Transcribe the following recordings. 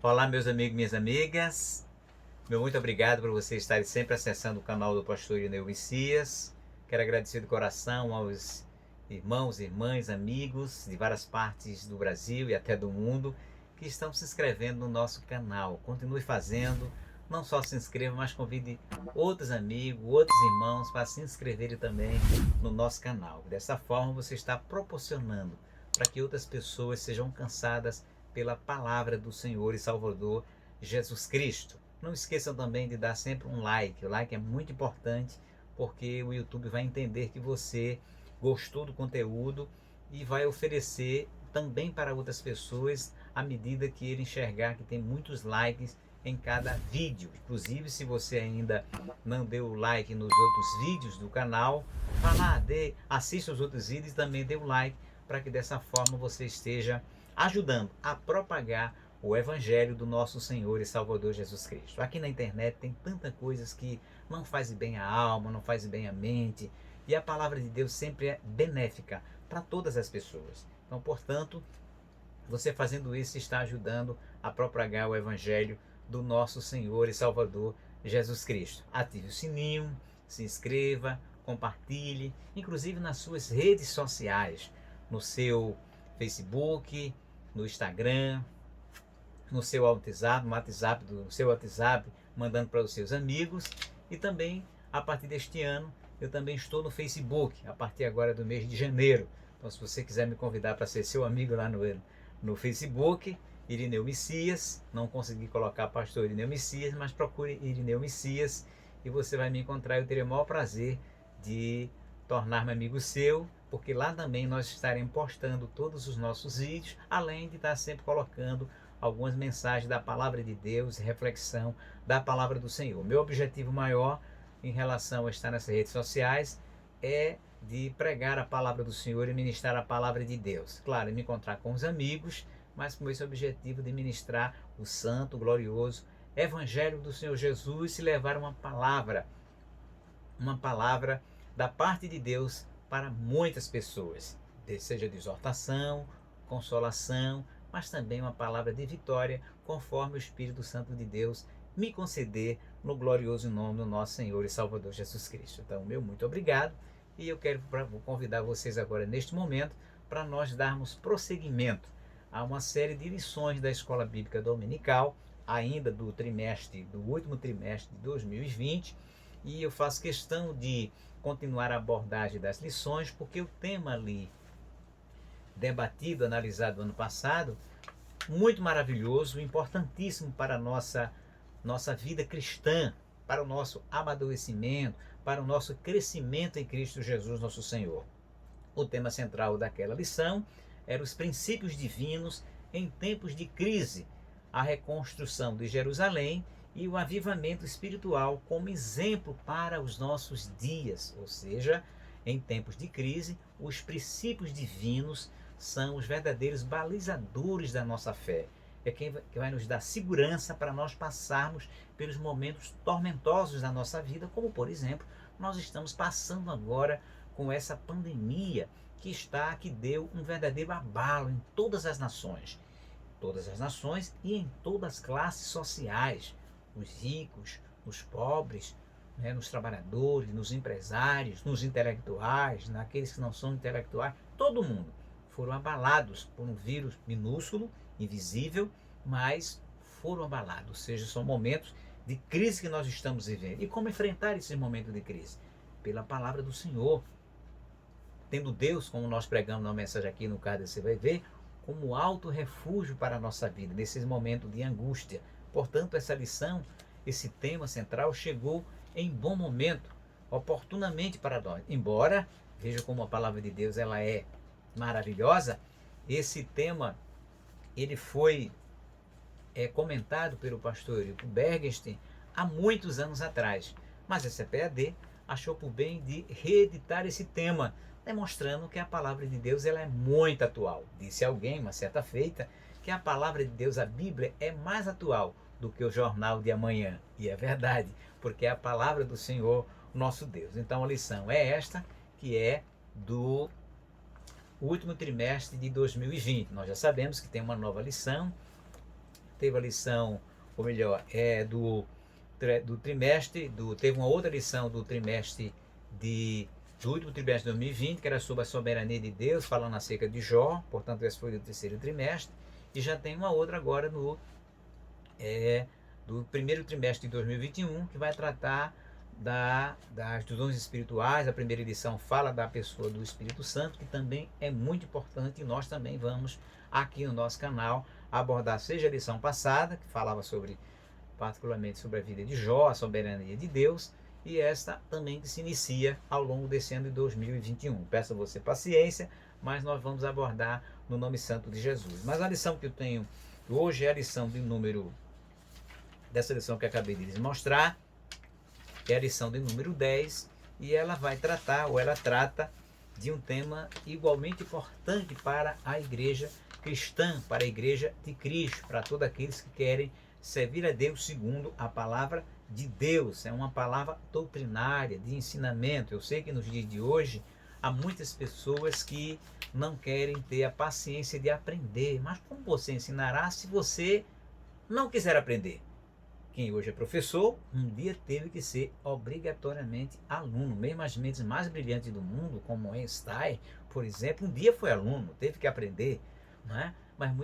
Olá, meus amigos e minhas amigas. Meu muito obrigado por vocês estarem sempre acessando o canal do Pastor Irineu Messias. Quero agradecer de coração aos irmãos, irmãs, amigos de várias partes do Brasil e até do mundo que estão se inscrevendo no nosso canal. Continue fazendo, não só se inscreva, mas convide outros amigos, outros irmãos para se inscreverem também no nosso canal. Dessa forma, você está proporcionando para que outras pessoas sejam alcançadas pela palavra do Senhor e Salvador Jesus Cristo. Não esqueçam também de dar sempre um like. O like é muito importante porque o YouTube vai entender que você gostou do conteúdo e vai oferecer também para outras pessoas à medida que ele enxergar que tem muitos likes em cada vídeo. Inclusive, se você ainda não deu like nos outros vídeos do canal, vá lá, assista os outros vídeos e também dê o like para que dessa forma você esteja ajudando a propagar o Evangelho do nosso Senhor e Salvador Jesus Cristo. Aqui na internet tem tantas coisas que não fazem bem à alma, não fazem bem à mente, e a palavra de Deus sempre é benéfica para todas as pessoas. Então, portanto, você fazendo isso está ajudando a propagar o Evangelho do nosso Senhor e Salvador Jesus Cristo. Ative o sininho, se inscreva, compartilhe, inclusive nas suas redes sociais, no seu Facebook, no Instagram, no seu WhatsApp, do seu WhatsApp, mandando para os seus amigos. E também, a partir deste ano, eu também estou no Facebook, a partir agora do mês de janeiro. Então, se você quiser me convidar para ser seu amigo lá no Facebook, Irineu Messias, não consegui colocar pastor Irineu Messias, mas procure Irineu Messias e você vai me encontrar. Eu terei o maior prazer de tornar-me amigo seu, porque lá também nós estaremos postando todos os nossos vídeos, além de estar sempre colocando algumas mensagens da palavra de Deus, reflexão da palavra do Senhor. Meu objetivo maior em relação a estar nessas redes sociais é de pregar a palavra do Senhor e ministrar a palavra de Deus. Claro, me encontrar com os amigos, mas com esse objetivo de ministrar o santo, glorioso Evangelho do Senhor Jesus e levar uma palavra da parte de Deus para muitas pessoas, seja de exortação, consolação, mas também uma palavra de vitória, conforme o Espírito Santo de Deus me conceder no glorioso nome do nosso Senhor e Salvador Jesus Cristo. Então, meu muito obrigado, e eu quero convidar vocês agora neste momento para nós darmos prosseguimento a uma série de lições da Escola Bíblica Dominical, ainda do último trimestre de 2020, e eu faço questão de continuar a abordagem das lições, porque o tema ali debatido, analisado ano passado, muito maravilhoso, importantíssimo para a nossa vida cristã, para o nosso amadurecimento, para o nosso crescimento em Cristo Jesus, nosso Senhor. O tema central daquela lição era os princípios divinos em tempos de crise, a reconstrução de Jerusalém e o avivamento espiritual como exemplo para os nossos dias. Ou seja, em tempos de crise, os princípios divinos são os verdadeiros balizadores da nossa fé. É quem vai nos dar segurança para nós passarmos pelos momentos tormentosos da nossa vida, como, por exemplo, nós estamos passando agora com essa pandemia que deu um verdadeiro abalo em todas as nações e em todas as classes sociais, nos ricos, nos pobres, né, nos trabalhadores, nos empresários, nos intelectuais, naqueles que não são intelectuais, todo mundo foram abalados por um vírus minúsculo, invisível, mas foram abalados. Ou seja, são momentos de crise que nós estamos vivendo. E como enfrentar esses momentos de crise? Pela palavra do Senhor. Tendo Deus, como nós pregamos na mensagem aqui no caso, você vai ver, como alto refúgio para a nossa vida, nesses momentos de angústia. Portanto, essa lição, esse tema central, chegou em bom momento, oportunamente para nós. Embora, veja como a palavra de Deus ela é maravilhosa, esse tema ele foi comentado pelo pastor Eurico Bergenstein há muitos anos atrás, mas a CPAD achou por bem de reeditar esse tema, demonstrando que a palavra de Deus ela é muito atual. Disse alguém, uma certa feita, que a palavra de Deus, a Bíblia, é mais atual do que o jornal de amanhã. E é verdade, porque é a palavra do Senhor, nosso Deus. Então a lição é esta, que é do último trimestre de 2020. Nós já sabemos que tem uma nova lição teve a lição, ou melhor, do trimestre, teve uma outra lição do trimestre do último trimestre de 2020, que era sobre a soberania de Deus, falando acerca de Jó, portanto esse foi o terceiro trimestre, e já tem uma outra agora do primeiro trimestre de 2021, que vai tratar dos dons espirituais. A primeira edição fala da pessoa do Espírito Santo, que também é muito importante, e nós também vamos aqui no nosso canal abordar, seja a edição passada, que falava particularmente sobre a vida de Jó, a soberania de Deus, e esta também que se inicia ao longo desse ano de 2021. Peço a você paciência, mas nós vamos abordar no nome santo de Jesus. Mas a lição que eu tenho hoje é a lição dessa lição que acabei de lhes mostrar, que é a lição de número 10, e ela vai tratar, ou ela trata, de um tema igualmente importante para a igreja cristã, para a igreja de Cristo, para todos aqueles que querem servir a Deus segundo a palavra de Deus. É uma palavra doutrinária, de ensinamento. Eu sei que nos dias de hoje há muitas pessoas que não querem ter a paciência de aprender, mas como você ensinará se você não quiser aprender? Quem hoje é professor, um dia teve que ser obrigatoriamente aluno. Mesmo as mentes mais brilhantes do mundo, como Einstein, por exemplo, um dia foi aluno, teve que aprender, não é?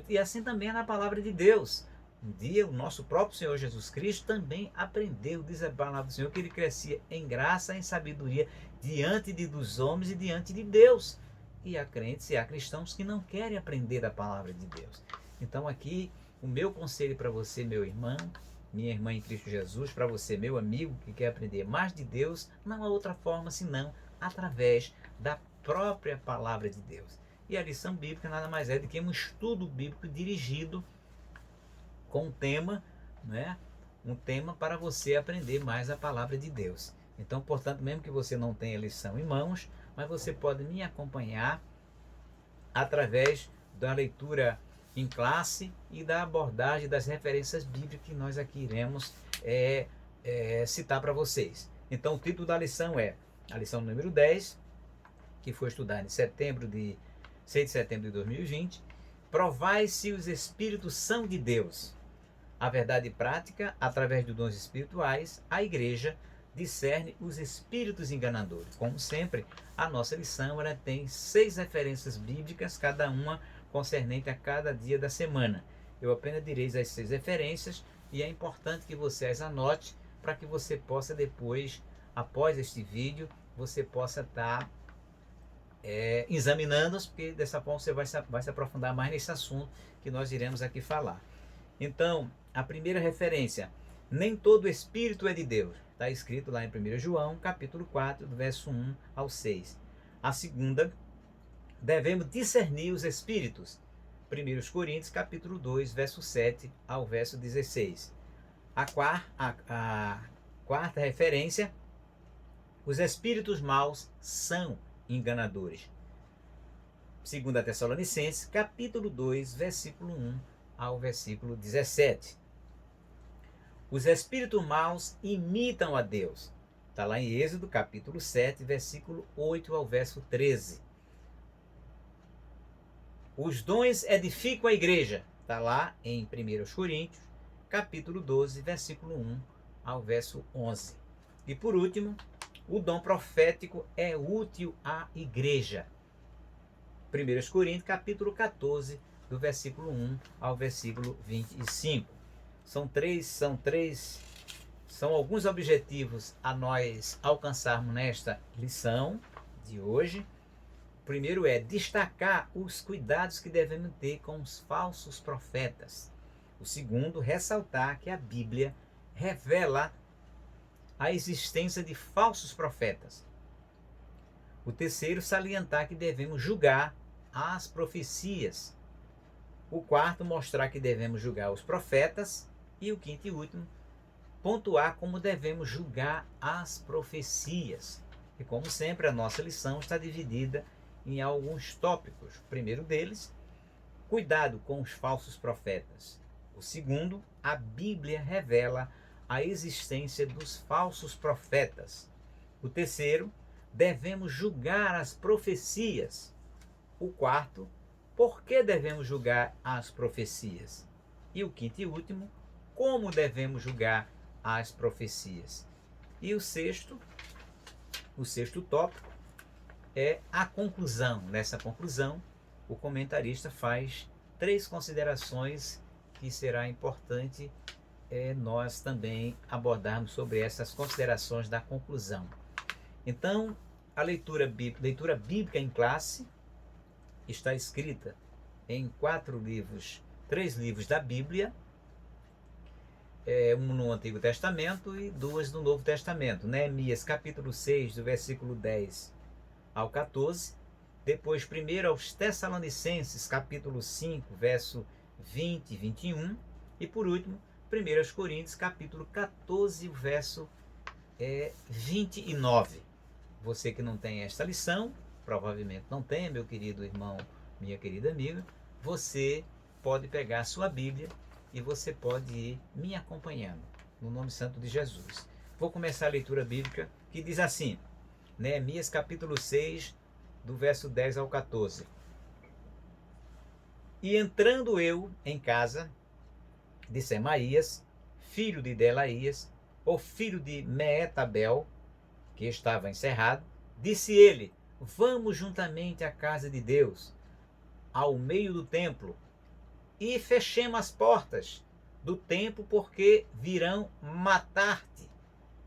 E assim também é na palavra de Deus. Um dia o nosso próprio Senhor Jesus Cristo também aprendeu, diz a palavra do Senhor, que ele crescia em graça, em sabedoria, diante dos homens e diante de Deus. E há crentes e há cristãos que não querem aprender a palavra de Deus. Então aqui, o meu conselho para você, meu irmão, minha irmã em Cristo Jesus, para você, meu amigo, que quer aprender mais de Deus, não há outra forma senão através da própria palavra de Deus. E a lição bíblica nada mais é do que um estudo bíblico dirigido com um tema, né? Um tema para você aprender mais a palavra de Deus. Então, portanto, mesmo que você não tenha lição em mãos, mas você pode me acompanhar através da leitura em classe e da abordagem das referências bíblicas que nós aqui iremos citar para vocês. Então, o título da lição é a lição número 10, que foi estudada em 6 de setembro de 2020. Provai se os Espíritos são de Deus. A verdade prática, através dos dons espirituais, a igreja discerne os espíritos enganadores. Como sempre, a nossa lição ela tem 6 referências bíblicas, cada uma concernente a cada dia da semana. Eu apenas direi as 6 referências e é importante que você as anote para que você possa depois, após este vídeo, você possa estar examinando-as, porque dessa forma você vai se aprofundar mais nesse assunto que nós iremos aqui falar. Então, a primeira referência, nem todo espírito é de Deus. Está escrito lá em 1 João, capítulo 4, do verso 1 ao 6. A segunda, devemos discernir os espíritos. 1 Coríntios, capítulo 2, verso 7 ao verso 16. A quarta referência, os espíritos maus são enganadores. 2 Tessalonicenses, capítulo 2, versículo 1 ao versículo 17. Os espíritos maus imitam a Deus. Está lá em Êxodo, capítulo 7, versículo 8 ao verso 13. Os dons edificam a igreja. Está lá em 1 Coríntios, capítulo 12, versículo 1 ao verso 11. E por último, o dom profético é útil à igreja. 1 Coríntios, capítulo 14, do versículo 1 ao versículo 25. São alguns objetivos a nós alcançarmos nesta lição de hoje. O primeiro é destacar os cuidados que devemos ter com os falsos profetas. O segundo, ressaltar que a Bíblia revela a existência de falsos profetas. O terceiro, salientar que devemos julgar as profecias. O quarto, mostrar que devemos julgar os profetas. E o quinto e último, pontuar como devemos julgar as profecias. E como sempre, a nossa lição está dividida em alguns tópicos. O primeiro deles, cuidado com os falsos profetas. O segundo, a Bíblia revela a existência dos falsos profetas. O terceiro, devemos julgar as profecias. O quarto, por que devemos julgar as profecias? E o quinto e último, como devemos julgar as profecias. E o sexto tópico é a conclusão. Nessa conclusão, o comentarista faz 3 considerações que será importante nós também abordarmos sobre essas considerações da conclusão. Então, a leitura bíblica em classe está escrita em 3 livros da Bíblia, um no Antigo Testamento e 2 no Novo Testamento. Neemias capítulo 6, do versículo 10 ao 14. Depois, primeiro aos Tessalonicenses, capítulo 5, verso 20 e 21. E por último, 1 aos Coríntios, capítulo 14, verso 29. Você que não tem esta lição, provavelmente não tem, meu querido irmão, minha querida amiga, você pode pegar a sua Bíblia e você pode ir me acompanhando, no nome santo de Jesus. Vou começar a leitura bíblica, que diz assim, Neemias capítulo 6, do verso 10 ao 14. E entrando eu em casa de Semaías, filho de Delaías, o filho de Meetabel, que estava encerrado, disse ele, vamos juntamente à casa de Deus, ao meio do templo, e fechemos as portas do templo, porque virão matar-te.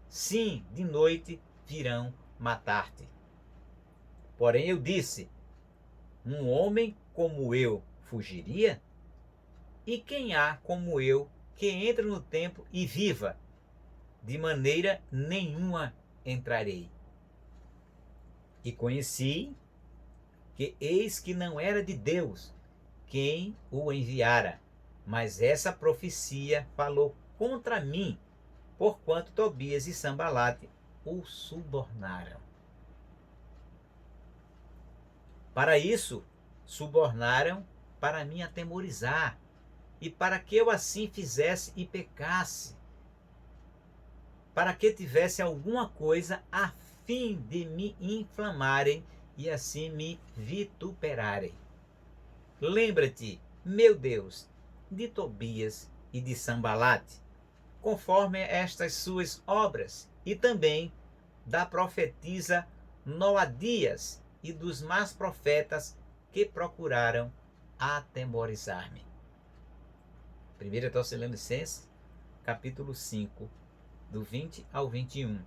Sim, de noite virão matar-te. Porém eu disse, um homem como eu fugiria? E quem há como eu que entre no templo e viva? De maneira nenhuma entrarei. E conheci que eis que não era de Deus quem o enviara, mas essa profecia falou contra mim, porquanto Tobias e Sambalate o subornaram. Para isso, subornaram para me atemorizar, e para que eu assim fizesse e pecasse, para que tivesse alguma coisa a fim de me inflamarem e assim me vituperarem. Lembra-te, meu Deus, de Tobias e de Sambalate, conforme estas suas obras, e também da profetisa Noadias e dos más profetas que procuraram atemorizar-me. 1 Tessalonicenses, capítulo 5, do 20 ao 21.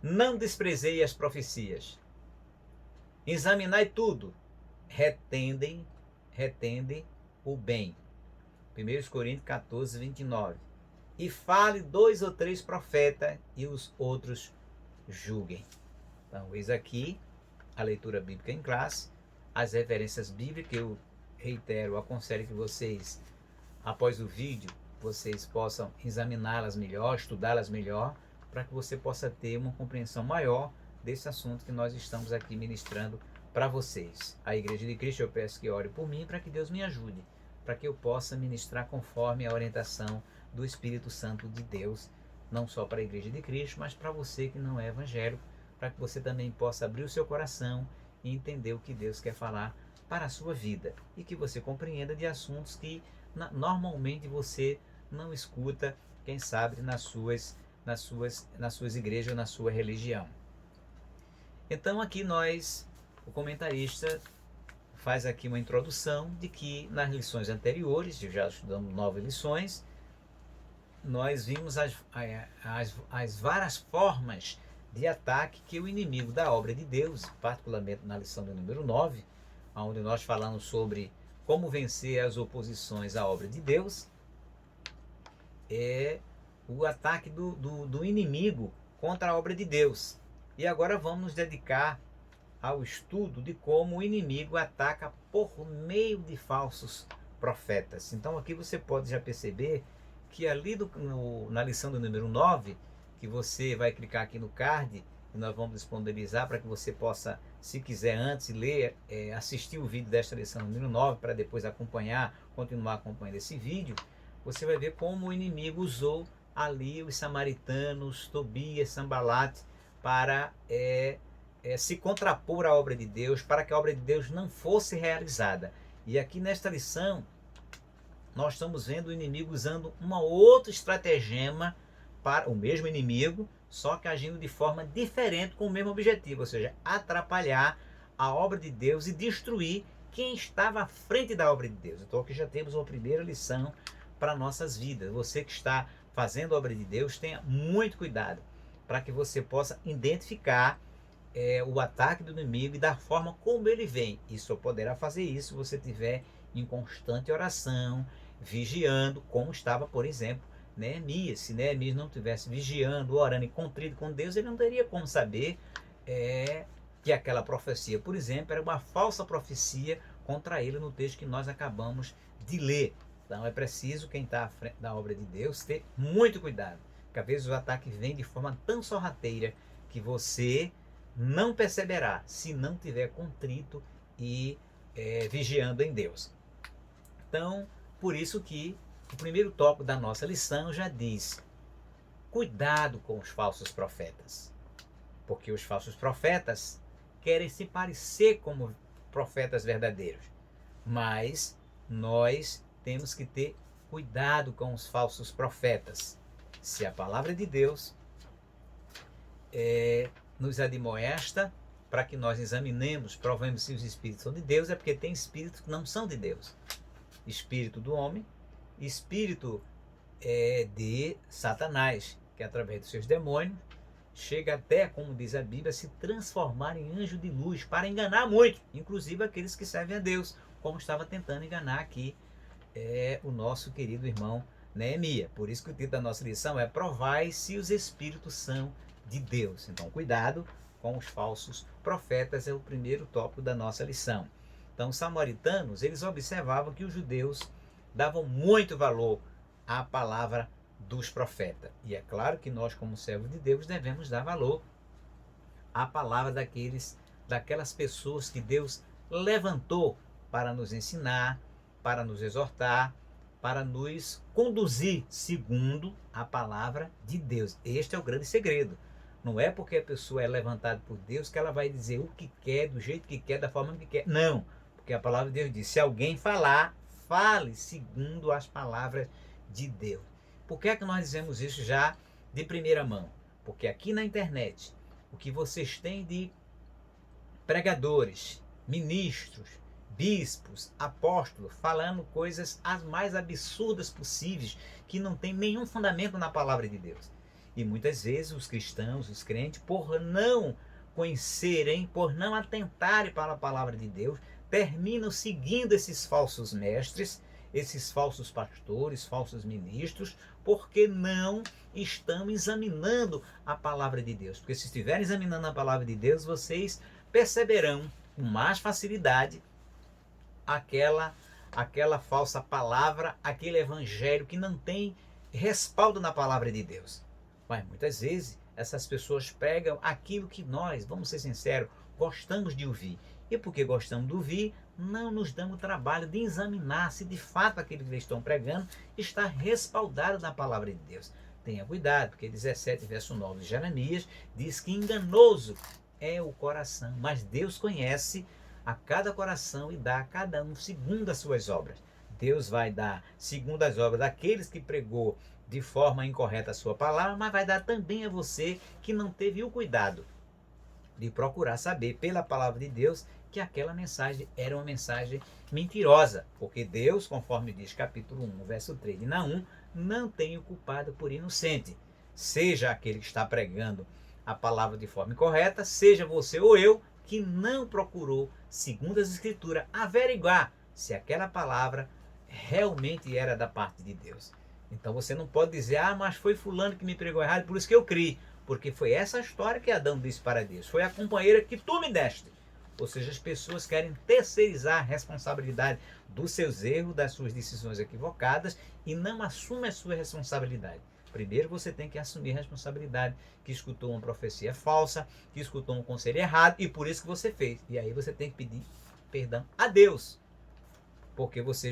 Não desprezei as profecias. Examinai tudo. Retendem o bem. 1 Coríntios 14, 29. E fale 2 ou 3 profetas e os outros julguem. Então, eis aqui a leitura bíblica em classe, as referências bíblicas, eu reitero, aconselho que vocês, após o vídeo, vocês possam examiná-las melhor, estudá-las melhor, para que você possa ter uma compreensão maior desse assunto que nós estamos aqui ministrando para vocês. A Igreja de Cristo, eu peço que ore por mim para que Deus me ajude, para que eu possa ministrar conforme a orientação do Espírito Santo de Deus, não só para a Igreja de Cristo, mas para você que não é evangélico, para que você também possa abrir o seu coração e entender o que Deus quer falar para a sua vida e que você compreenda de assuntos que normalmente você não escuta, quem sabe nas suas igrejas ou na sua religião. Então aqui o comentarista faz aqui uma introdução de que nas lições anteriores, já estudamos 9 lições, nós vimos as várias formas de ataque que o inimigo da obra de Deus, particularmente na lição do número 9, onde nós falamos sobre como vencer as oposições à obra de Deus, é o ataque do inimigo contra a obra de Deus. E agora vamos nos dedicar ao estudo de como o inimigo ataca por meio de falsos profetas. Então aqui você pode já perceber que ali na lição do número 9, que você vai clicar aqui no card, e nós vamos disponibilizar para que você possa, se quiser antes ler, assistir o vídeo desta lição número 9, para depois continuar acompanhando esse vídeo, você vai ver como o inimigo usou ali os samaritanos, Tobias, Sambalate, para se contrapor à obra de Deus, para que a obra de Deus não fosse realizada. E aqui nesta lição, nós estamos vendo o inimigo usando uma outra estratagema para o mesmo inimigo, só que agindo de forma diferente com o mesmo objetivo, ou seja, atrapalhar a obra de Deus e destruir quem estava à frente da obra de Deus. Então aqui já temos uma primeira lição para nossas vidas. Você que está fazendo a obra de Deus, tenha muito cuidado para que você possa identificar o ataque do inimigo e da forma como ele vem. E só poderá fazer isso se você estiver em constante oração, vigiando, como estava, por exemplo, Neemias. Se Neemias não estivesse vigiando, orando e contrito com Deus, ele não teria como saber que aquela profecia, por exemplo, era uma falsa profecia contra ele no texto que nós acabamos de ler. Então é preciso, quem está à frente da obra de Deus, ter muito cuidado, porque às vezes o ataque vem de forma tão sorrateira que você não perceberá se não tiver contrito e vigiando em Deus. Então, por isso que o primeiro tópico da nossa lição já diz: cuidado com os falsos profetas, porque os falsos profetas querem se parecer como profetas verdadeiros, mas nós temos que ter cuidado com os falsos profetas. Se a palavra de Deus nos admoesta para que nós examinemos, provemos se os espíritos são de Deus, é porque tem espíritos que não são de Deus. Espírito do homem, espírito de Satanás, que através dos seus demônios chega até, como diz a Bíblia, se transformar em anjo de luz para enganar muito, inclusive aqueles que servem a Deus, como estava tentando enganar aqui o nosso querido irmão Neemias. Por isso que o título da nossa lição é: provai se os espíritos são de Deus. Então, cuidado com os falsos profetas, é o primeiro tópico da nossa lição. Então, os samaritanos, eles observavam que os judeus davam muito valor à palavra dos profetas. E é claro que nós, como servos de Deus, devemos dar valor à palavra daquelas pessoas que Deus levantou para nos ensinar, para nos exortar, para nos conduzir segundo a palavra de Deus. Este é o grande segredo. Não é porque a pessoa é levantada por Deus que ela vai dizer o que quer, do jeito que quer, da forma que quer. Não, porque a palavra de Deus diz: se alguém falar, fale segundo as palavras de Deus. Por que é que nós dizemos isso já de primeira mão? Porque aqui na internet, o que vocês têm de pregadores, ministros, bispos, apóstolos, falando coisas as mais absurdas possíveis, que não tem nenhum fundamento na palavra de Deus. E muitas vezes os cristãos, os crentes, por não conhecerem, por não atentarem para a palavra de Deus, terminam seguindo esses falsos mestres, esses falsos pastores, falsos ministros, porque não estão examinando a palavra de Deus. Porque se estiverem examinando a palavra de Deus, vocês perceberão com mais facilidade aquela falsa palavra, aquele evangelho que não tem respaldo na palavra de Deus. Mas muitas vezes essas pessoas pregam aquilo que nós, vamos ser sinceros, gostamos de ouvir. E porque gostamos de ouvir, não nos damos o trabalho de examinar se de fato aquilo que eles estão pregando está respaldado na palavra de Deus. Tenha cuidado, porque 17, verso 9 de Jeremias diz que enganoso é o coração, mas Deus conhece a cada coração e dá a cada um segundo as suas obras. Deus vai dar segundo as obras daqueles que pregou de forma incorreta a sua palavra, mas vai dar também a você que não teve o cuidado de procurar saber pela palavra de Deus que aquela mensagem era uma mensagem mentirosa, porque Deus, conforme diz capítulo 1, verso 3 de Naum, não tem o culpado por inocente, seja aquele que está pregando a palavra de forma incorreta, seja você ou eu que não procurou, segundo as escrituras, averiguar se aquela palavra realmente era da parte de Deus. Então você não pode dizer: mas foi fulano que me pregou errado, por isso que eu criei. Porque foi essa história que Adão disse para Deus: foi a companheira que tu me deste. Ou seja, as pessoas querem terceirizar a responsabilidade dos seus erros, das suas decisões equivocadas, e não assumem a sua responsabilidade. Primeiro você tem que assumir a responsabilidade, que escutou uma profecia falsa, que escutou um conselho errado, e por isso que você fez. E aí você tem que pedir perdão a Deus, porque você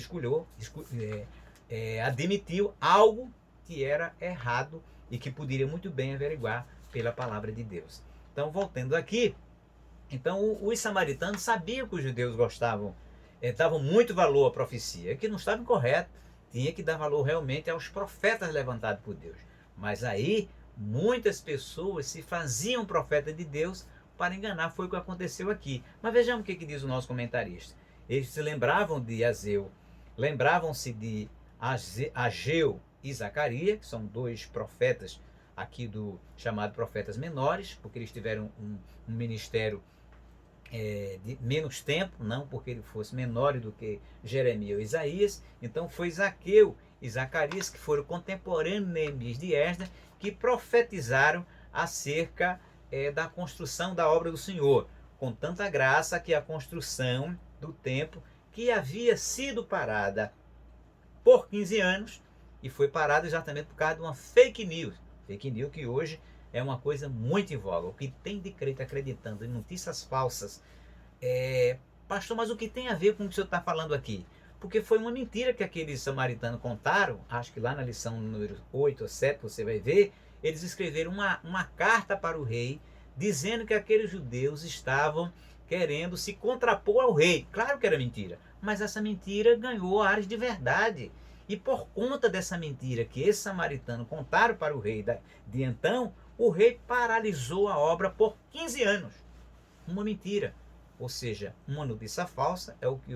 admitiu algo que era errado e que poderia muito bem averiguar pela palavra de Deus. Então, voltando aqui, então os samaritanos sabiam que os judeus davam muito valor à profecia, que não estava incorreto. tinha que dar valor realmente aos profetas levantados por Deus. Mas aí muitas pessoas se faziam profeta de Deus para enganar. Foi o que aconteceu aqui. Mas vejamos o que diz o nosso comentarista. Eles se lembravam de Azeu, lembravam-se de Ageu e Zacarias, que são dois profetas aqui do chamado profetas menores, porque eles tiveram um ministério de menos tempo, não porque ele fosse menor do que Jeremias ou Isaías. Então foi Zaqueu e Zacarias, que foram contemporâneos de Neemias de Esdras, que profetizaram acerca da construção da obra do Senhor, com tanta graça que a construção do templo, que havia sido parada por 15 anos, e foi parada exatamente por causa de uma fake news que hoje é uma coisa muito em voga. O que tem de crente acreditando em notícias falsas, pastor, mas o que tem a ver com o que o senhor está falando aqui? Porque foi uma mentira que aqueles samaritanos contaram. Acho que lá na lição número 8 ou 7 você vai ver, eles escreveram uma carta para o rei, dizendo que aqueles judeus estavam querendo se contrapor ao rei. Claro que era mentira, mas essa mentira ganhou ares de verdade. E por conta dessa mentira que esses samaritanos contaram para o rei de então, o rei paralisou a obra por 15 anos. Uma mentira. Ou seja, uma notícia falsa é o que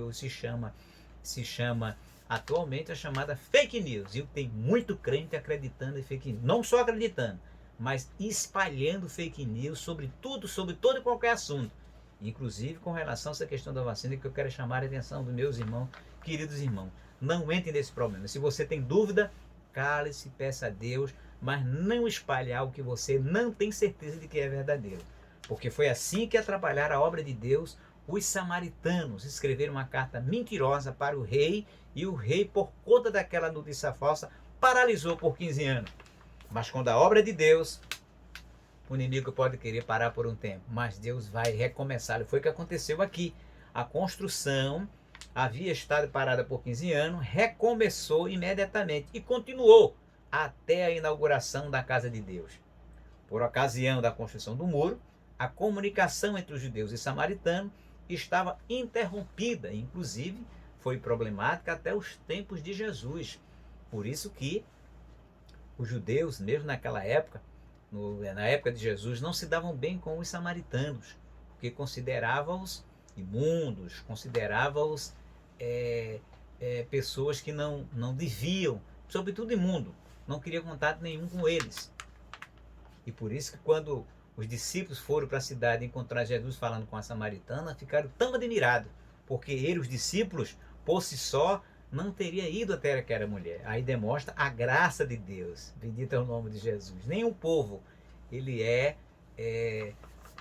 se chama atualmente a chamada fake news. E tem muito crente acreditando em fake news. Não só acreditando, mas espalhando fake news sobre tudo, sobre todo e qualquer assunto. Inclusive com relação a essa questão da vacina, que eu quero chamar a atenção dos meus irmãos, queridos irmãos. Não entrem nesse problema. Se você tem dúvida, cale-se, peça a Deus, mas não espalhe algo que você não tem certeza de que é verdadeiro. Porque foi assim que atrapalharam a obra de Deus. Os samaritanos escreveram uma carta mentirosa para o rei, e o rei, por conta daquela notícia falsa, paralisou por 15 anos. Mas quando a obra é de Deus, o inimigo pode querer parar por um tempo, mas Deus vai recomeçar. Foi o que aconteceu aqui. A construção havia estado parada por 15 anos, recomeçou imediatamente e continuou até a inauguração da casa de Deus. Por ocasião da construção do muro, a comunicação entre os judeus e samaritanos estava interrompida, inclusive foi problemática até os tempos de Jesus. Por isso que os judeus, mesmo naquela época, na época de Jesus, não se davam bem com os samaritanos, porque consideravam-os imundos, consideravam-os pessoas que não deviam, sobretudo imundo, não queria contato nenhum com eles. E por isso que quando os discípulos foram para a cidade encontrar Jesus falando com a samaritana, ficaram tão admirados, porque ele, os discípulos, por si só, não teria ido até aquela mulher. Aí demonstra a graça de Deus. Bendito é o nome de Jesus. Nenhum povo, ele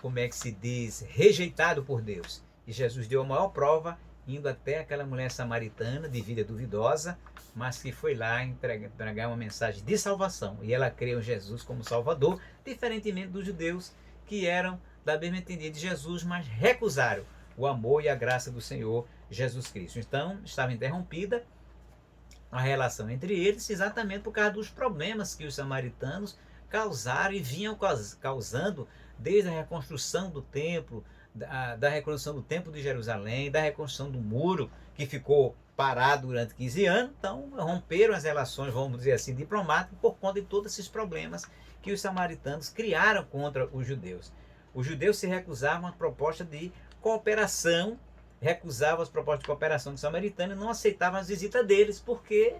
como é que se diz, rejeitado por Deus. E Jesus deu a maior prova, indo até aquela mulher samaritana, de vida duvidosa, mas que foi lá entregar uma mensagem de salvação. E ela creu em Jesus como Salvador, diferentemente dos judeus, que eram da mesma entendida de Jesus, mas recusaram o amor e a graça do Senhor Jesus Cristo. Então, estava interrompida a relação entre eles, exatamente por causa dos problemas que os samaritanos causaram e vinham causando desde a reconstrução do templo, da reconstrução do templo de Jerusalém, da reconstrução do muro, que ficou parado durante 15 anos. Então romperam as relações, vamos dizer assim, diplomáticas, por conta de todos esses problemas que os samaritanos criaram contra os judeus. Os judeus se recusavam à proposta de cooperação, recusavam as propostas de cooperação dos samaritanos e não aceitavam as visitas deles, porque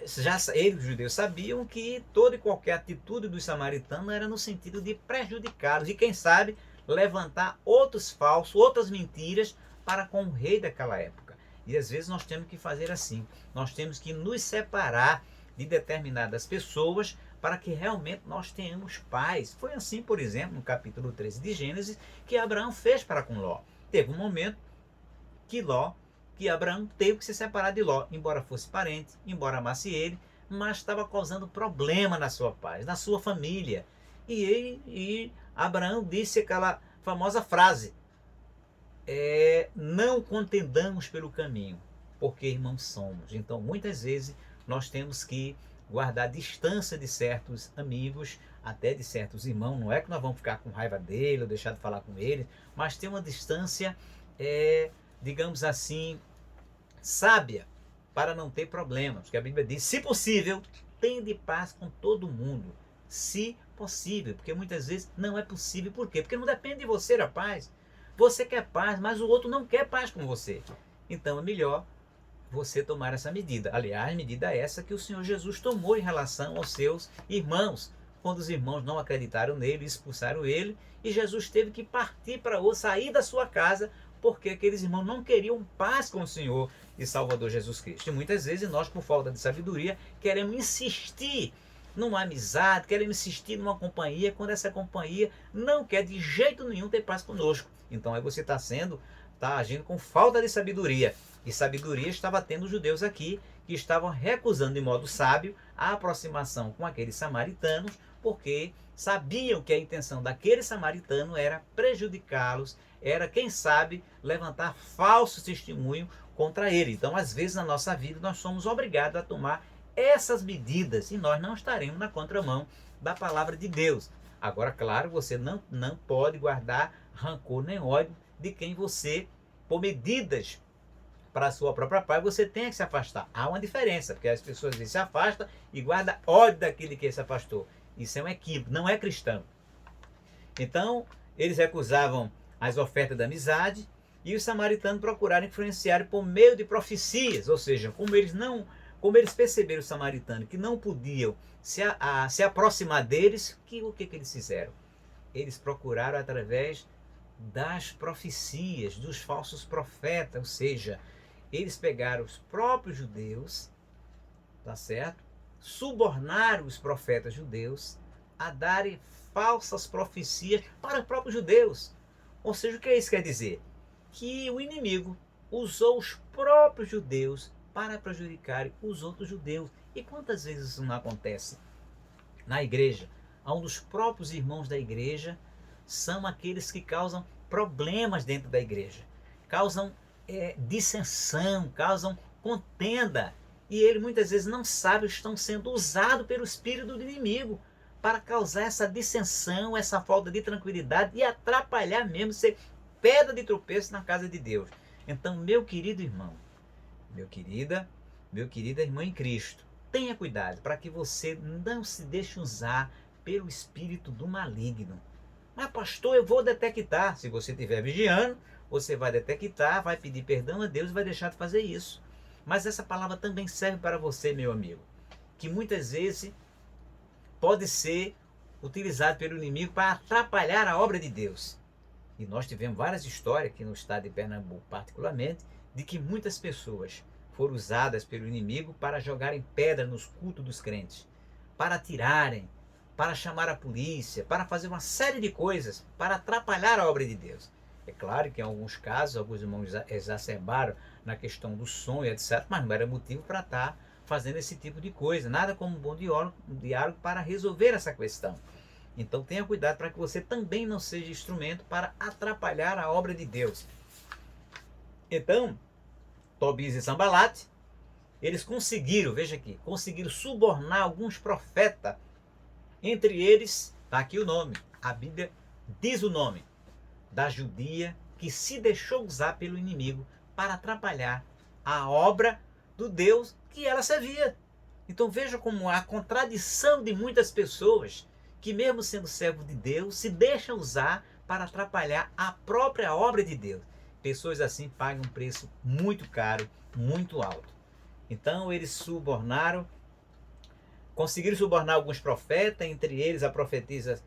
já eles, os judeus, sabiam que toda e qualquer atitude dos samaritanos era no sentido de prejudicá-los e, quem sabe, levantar outros falsos, outras mentiras para com o rei daquela época. E às vezes nós temos que fazer assim, nós temos que nos separar de determinadas pessoas para que realmente nós tenhamos paz. Foi assim, por exemplo, no capítulo 13 de Gênesis, que Abraão fez para com Ló. Teve um momento que Abraão teve que se separar de Ló, embora fosse parente, embora amasse ele, mas estava causando problema na sua paz, na sua família. E Abraão disse aquela famosa frase: não contendamos pelo caminho, porque irmãos somos. Então muitas vezes nós temos que guardar distância de certos amigos, até de certos irmãos. Não é que nós vamos ficar com raiva dele ou deixar de falar com ele, mas ter uma distância digamos assim, sábia, para não ter problemas. Porque a Bíblia diz, se possível, tende paz com todo mundo. Se possível, porque muitas vezes não é possível. Por quê? Porque não depende de você a paz. Você quer paz, mas o outro não quer paz com você. Então é melhor você tomar essa medida. Aliás, medida essa que o Senhor Jesus tomou em relação aos seus irmãos. Quando os irmãos não acreditaram nele, expulsaram ele, e Jesus teve que partir para sair da sua casa, porque aqueles irmãos não queriam paz com o Senhor e Salvador Jesus Cristo. E muitas vezes nós, por falta de sabedoria, queremos insistir numa amizade, queremos insistir numa companhia, quando essa companhia não quer de jeito nenhum ter paz conosco. Então aí você está agindo com falta de sabedoria. E sabedoria estava tendo os judeus aqui, que estavam recusando de modo sábio a aproximação com aqueles samaritanos, porque sabiam que a intenção daquele samaritano era prejudicá-los, era, quem sabe, levantar falso testemunho contra ele. Então, às vezes, na nossa vida, nós somos obrigados a tomar essas medidas e nós não estaremos na contramão da palavra de Deus. Agora, claro, você não pode guardar rancor nem ódio de quem você, por medidas para a sua própria paz, você tem que se afastar. Há uma diferença, porque as pessoas às vezes se afastam e guardam ódio daquele que se afastou. Isso é um equívoco, não é cristão. Então, eles recusavam as ofertas da amizade e os samaritanos procuraram influenciar por meio de profecias, ou seja, como eles perceberam os samaritanos que não podiam se aproximar deles, o que eles fizeram? Eles procuraram através das profecias, dos falsos profetas, ou seja, eles pegaram os próprios judeus, tá certo? Subornaram os profetas judeus a darem falsas profecias para os próprios judeus. Ou seja, o que isso quer dizer? Que o inimigo usou os próprios judeus para prejudicar os outros judeus. E quantas vezes isso não acontece? Na igreja, onde os próprios irmãos da igreja são aqueles que causam problemas dentro da igreja, causam dissensão, causam contenda, e ele muitas vezes não sabe, estão sendo usados pelo espírito do inimigo para causar essa dissensão, essa falta de tranquilidade e atrapalhar mesmo, ser pedra de tropeço na casa de Deus. Então, meu querido irmão, meu querida irmã em Cristo, tenha cuidado para que você não se deixe usar pelo espírito do maligno. Mas pastor, eu vou detectar. Se você estiver vigiando, você vai detectar, vai pedir perdão a Deus e vai deixar de fazer isso. Mas essa palavra também serve para você, meu amigo, que muitas vezes pode ser utilizado pelo inimigo para atrapalhar a obra de Deus. E nós tivemos várias histórias aqui no estado de Pernambuco, particularmente, de que muitas pessoas foram usadas pelo inimigo para jogarem pedra nos cultos dos crentes, para atirarem, para chamar a polícia, para fazer uma série de coisas para atrapalhar a obra de Deus. É claro que em alguns casos, alguns irmãos exacerbaram na questão do sonho, etc., mas não era motivo para estar fazendo esse tipo de coisa. Nada como um bom diálogo para resolver essa questão. Então tenha cuidado para que você também não seja instrumento para atrapalhar a obra de Deus. Então, Tobias e Sambalate, eles conseguiram, veja aqui, conseguiram subornar alguns profetas. Entre eles, está aqui o nome, a Bíblia diz o nome, da judia que se deixou usar pelo inimigo para atrapalhar a obra do Deus que ela servia. Então veja como há a contradição de muitas pessoas que, mesmo sendo servo de Deus, se deixam usar para atrapalhar a própria obra de Deus. Pessoas assim pagam um preço muito caro, muito alto. Então eles conseguiram subornar alguns profetas, entre eles a profetisa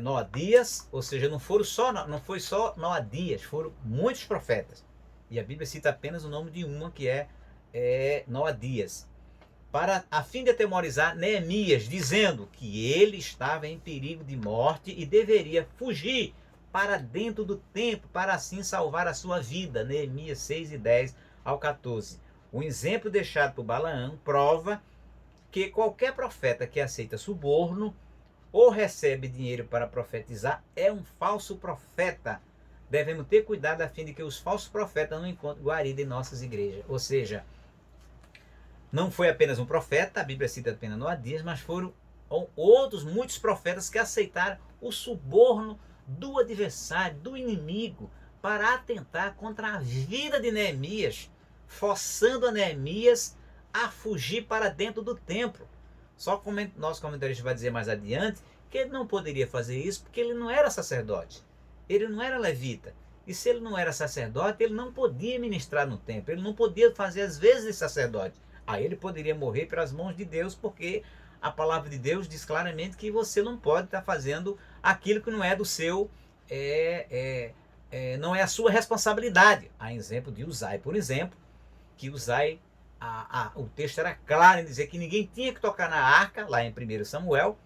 Noadias, ou seja, não foi só Noadias, foram muitos profetas. E a Bíblia cita apenas o nome de uma, que é Noadias, a fim de atemorizar Neemias, dizendo que ele estava em perigo de morte e deveria fugir para dentro do templo, para assim salvar a sua vida. Neemias 6, 10 ao 14. Um exemplo deixado por Balaão prova que qualquer profeta que aceita suborno ou recebe dinheiro para profetizar é um falso profeta. Devemos ter cuidado a fim de que os falsos profetas não encontrem guarida em nossas igrejas. Ou seja, não foi apenas um profeta, a Bíblia cita apenas Noadias, mas foram muitos profetas que aceitaram o suborno do adversário, do inimigo, para atentar contra a vida de Neemias, forçando a Neemias a fugir para dentro do templo. Só que nosso comentarista vai dizer mais adiante que ele não poderia fazer isso porque ele não era sacerdote, ele não era levita. E se ele não era sacerdote, ele não podia ministrar no templo, ele não podia fazer as vezes de sacerdote. Aí ele poderia morrer pelas mãos de Deus, porque a palavra de Deus diz claramente que você não pode estar fazendo aquilo que não é do seu, não é a sua responsabilidade. A exemplo de Uzai, por exemplo, que Uzai, o texto era claro em dizer que ninguém tinha que tocar na arca, lá em 1 Samuel,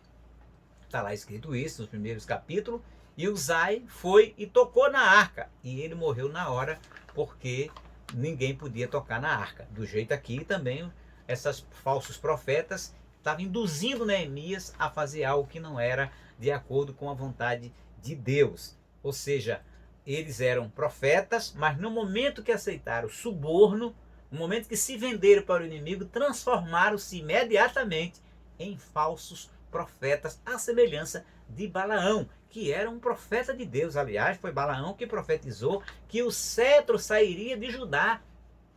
está lá escrito isso nos primeiros capítulos, e Uzai foi e tocou na arca, e ele morreu na hora, porque ninguém podia tocar na arca. Do jeito aqui também, esses falsos profetas estavam induzindo Neemias a fazer algo que não era de acordo com a vontade de Deus. Ou seja, eles eram profetas, mas no momento que aceitaram suborno, no momento que se venderam para o inimigo, transformaram-se imediatamente em falsos profetas, à semelhança de Balaão, que era um profeta de Deus. Aliás, foi Balaão que profetizou que o cetro sairia de Judá,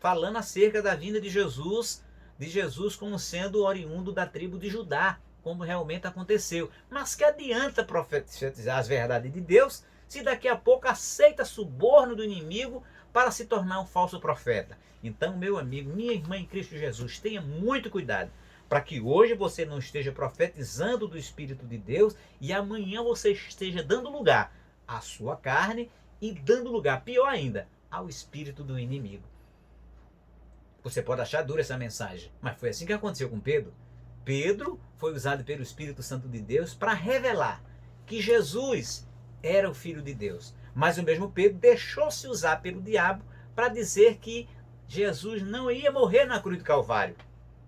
falando acerca da vinda de Jesus como sendo oriundo da tribo de Judá, como realmente aconteceu. Mas que adianta profetizar as verdades de Deus, se daqui a pouco aceita suborno do inimigo para se tornar um falso profeta? Então, meu amigo, minha irmã em Cristo Jesus, tenha muito cuidado, para que hoje você não esteja profetizando do Espírito de Deus e amanhã você esteja dando lugar à sua carne e dando lugar, pior ainda, ao espírito do inimigo. Você pode achar dura essa mensagem, mas foi assim que aconteceu com Pedro. Pedro foi usado pelo Espírito Santo de Deus para revelar que Jesus era o Filho de Deus. Mas o mesmo Pedro deixou-se usar pelo diabo para dizer que Jesus não ia morrer na cruz do Calvário.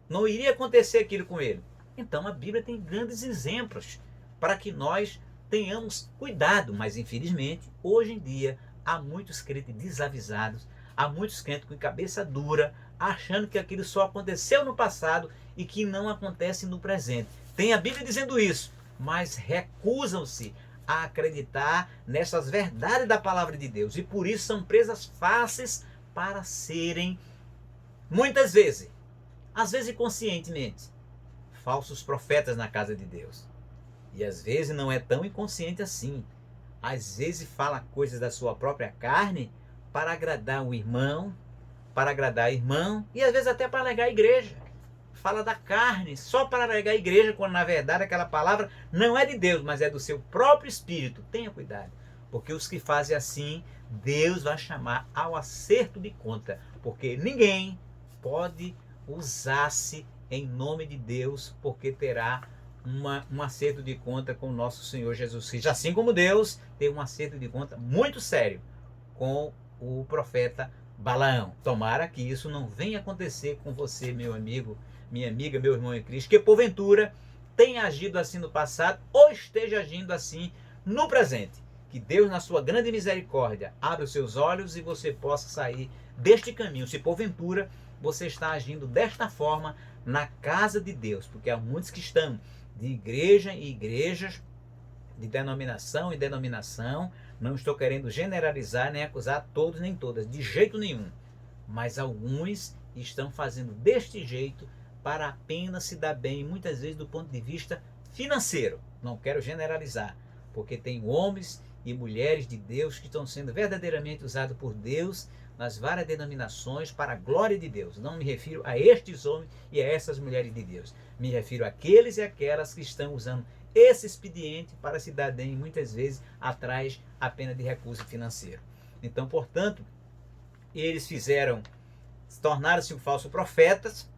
Não iria acontecer aquilo com ele. Então a Bíblia tem grandes exemplos para que nós tenhamos cuidado. Mas infelizmente, hoje em dia, há muitos crentes desavisados, há muitos crentes com cabeça dura, achando que aquilo só aconteceu no passado e que não acontece no presente. Tem a Bíblia dizendo isso, mas recusam-se a acreditar nessas verdades da palavra de Deus. E por isso são presas fáceis para serem, muitas vezes, às vezes inconscientemente, falsos profetas na casa de Deus. E às vezes não é tão inconsciente assim. Às vezes fala coisas da sua própria carne para agradar o irmão, para agradar o irmão e às vezes até para alegar a igreja. Fala da carne só para alegar a igreja, quando na verdade aquela palavra não é de Deus, mas é do seu próprio espírito. Tenha cuidado, porque os que fazem assim, Deus vai chamar ao acerto de conta, porque ninguém pode usar-se em nome de Deus, porque terá um acerto de conta com o nosso Senhor Jesus Cristo. Assim como Deus tem um acerto de conta muito sério com o profeta Balaão. Tomara que isso não venha acontecer com você, meu amigo, minha amiga, meu irmão em Cristo, que porventura tenha agido assim no passado ou esteja agindo assim no presente. Que Deus, na sua grande misericórdia, abra os seus olhos e você possa sair deste caminho, se porventura você está agindo desta forma na casa de Deus, porque há muitos que estão de igreja em igrejas, de denominação em denominação. Não estou querendo generalizar nem acusar todos nem todas, de jeito nenhum, mas alguns estão fazendo deste jeito para apenas se dar bem, muitas vezes do ponto de vista financeiro. Não quero generalizar, porque tem homens e mulheres de Deus que estão sendo verdadeiramente usados por Deus nas várias denominações para a glória de Deus. Não me refiro a estes homens e a essas mulheres de Deus. Me refiro àqueles e aquelas que estão usando esse expediente para se dar bem, muitas vezes atrás apenas de recurso financeiro. Então, portanto, eles tornaram-se falsos profetas,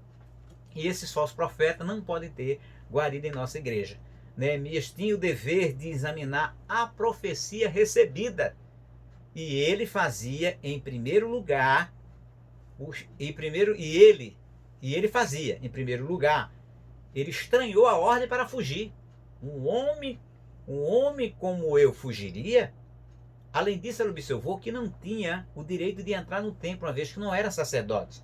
e esses falsos profetas não podem ter guarida em nossa igreja. Neemias tinha o dever de examinar a profecia recebida, e ele fazia em primeiro lugar, ele estranhou a ordem para fugir. Um homem como eu fugiria? Além disso, ele observou que não tinha o direito de entrar no templo, uma vez que não era sacerdote.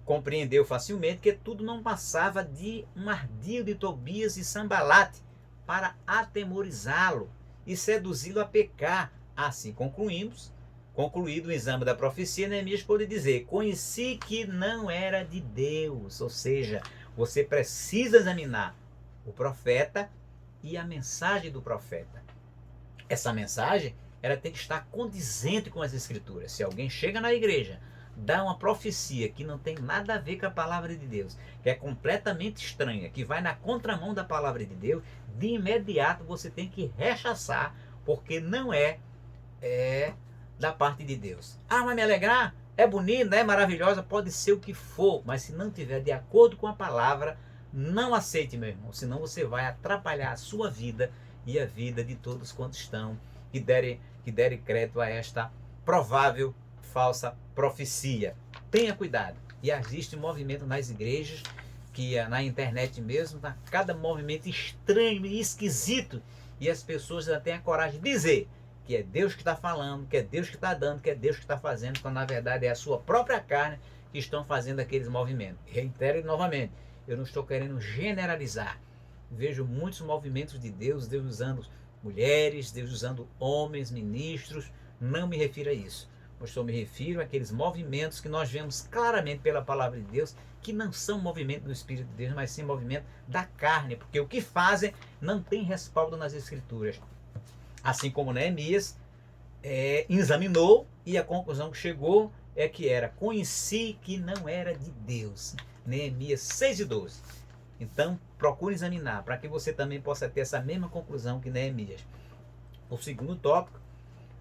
Compreendeu facilmente que tudo não passava de um ardil de Tobias e Sambalate para atemorizá-lo e seduzi-lo a pecar. Assim concluímos Concluído o exame da profecia, Neemias pôde dizer: conheci que não era de Deus. Ou seja, você precisa examinar o profeta e a mensagem do profeta. Essa mensagem, ela tem que estar condizente com as escrituras. Se alguém chega na igreja, dá uma profecia que não tem nada a ver com a palavra de Deus, que é completamente estranha, que vai na contramão da palavra de Deus, de imediato você tem que rechaçar, porque não é da parte de Deus. Ah, vai me alegrar? É bonita, é maravilhosa, pode ser o que for, mas se não tiver de acordo com a palavra, não aceite, meu irmão, senão você vai atrapalhar a sua vida e a vida de todos quantos estão que derem crédito a esta provável falsa profecia. Tenha cuidado. E existe um movimento nas igrejas, que na internet mesmo, tá cada movimento estranho e esquisito, e as pessoas já têm a coragem de dizer que é Deus que está falando, que é Deus que está dando, que é Deus que está fazendo, quando na verdade é a sua própria carne que estão fazendo aqueles movimentos. Reitero novamente, eu não estou querendo generalizar. Vejo muitos movimentos de Deus, Deus usando mulheres, Deus usando homens, ministros, não me refiro a isso. Eu só me refiro àqueles movimentos que nós vemos claramente pela palavra de Deus, que não são movimento do Espírito de Deus, mas sim movimento da carne, porque o que fazem não tem respaldo nas Escrituras. Assim como Neemias examinou e a conclusão que chegou é que conheci que não era de Deus. Neemias 6:12. Então, procure examinar, para que você também possa ter essa mesma conclusão que Neemias. O segundo tópico,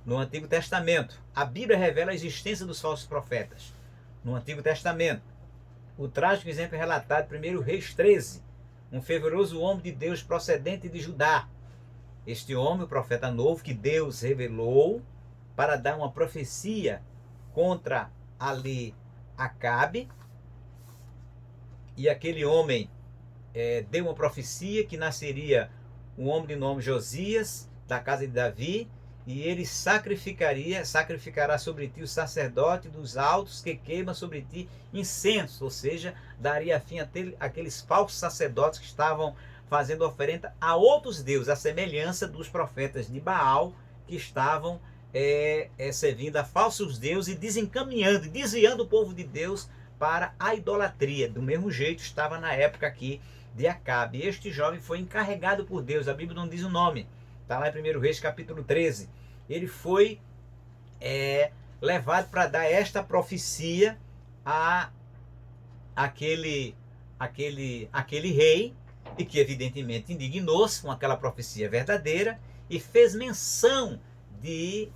no Antigo Testamento, a Bíblia revela a existência dos falsos profetas. No Antigo Testamento, o trágico exemplo é relatado em 1 Reis 13, um fervoroso homem de Deus procedente de Judá. Este homem, o profeta novo, que Deus revelou para dar uma profecia contra ali Acabe, e aquele homem deu uma profecia que nasceria um homem de nome Josias, da casa de Davi, e ele sacrificará sobre ti o sacerdote dos altos que queima sobre ti incenso, ou seja, daria fim àqueles falsos sacerdotes que estavam fazendo oferenda a outros deuses, a semelhança dos profetas de Baal, que estavam servindo a falsos deuses e desencaminhando, desviando o povo de Deus para a idolatria. Do mesmo jeito estava na época aqui de Acabe. Este jovem foi encarregado por Deus, a Bíblia não diz o nome, está lá em 1 Reis capítulo 13. Ele foi levado para dar esta profecia a aquele rei, e que evidentemente indignou-se com aquela profecia verdadeira e fez menção de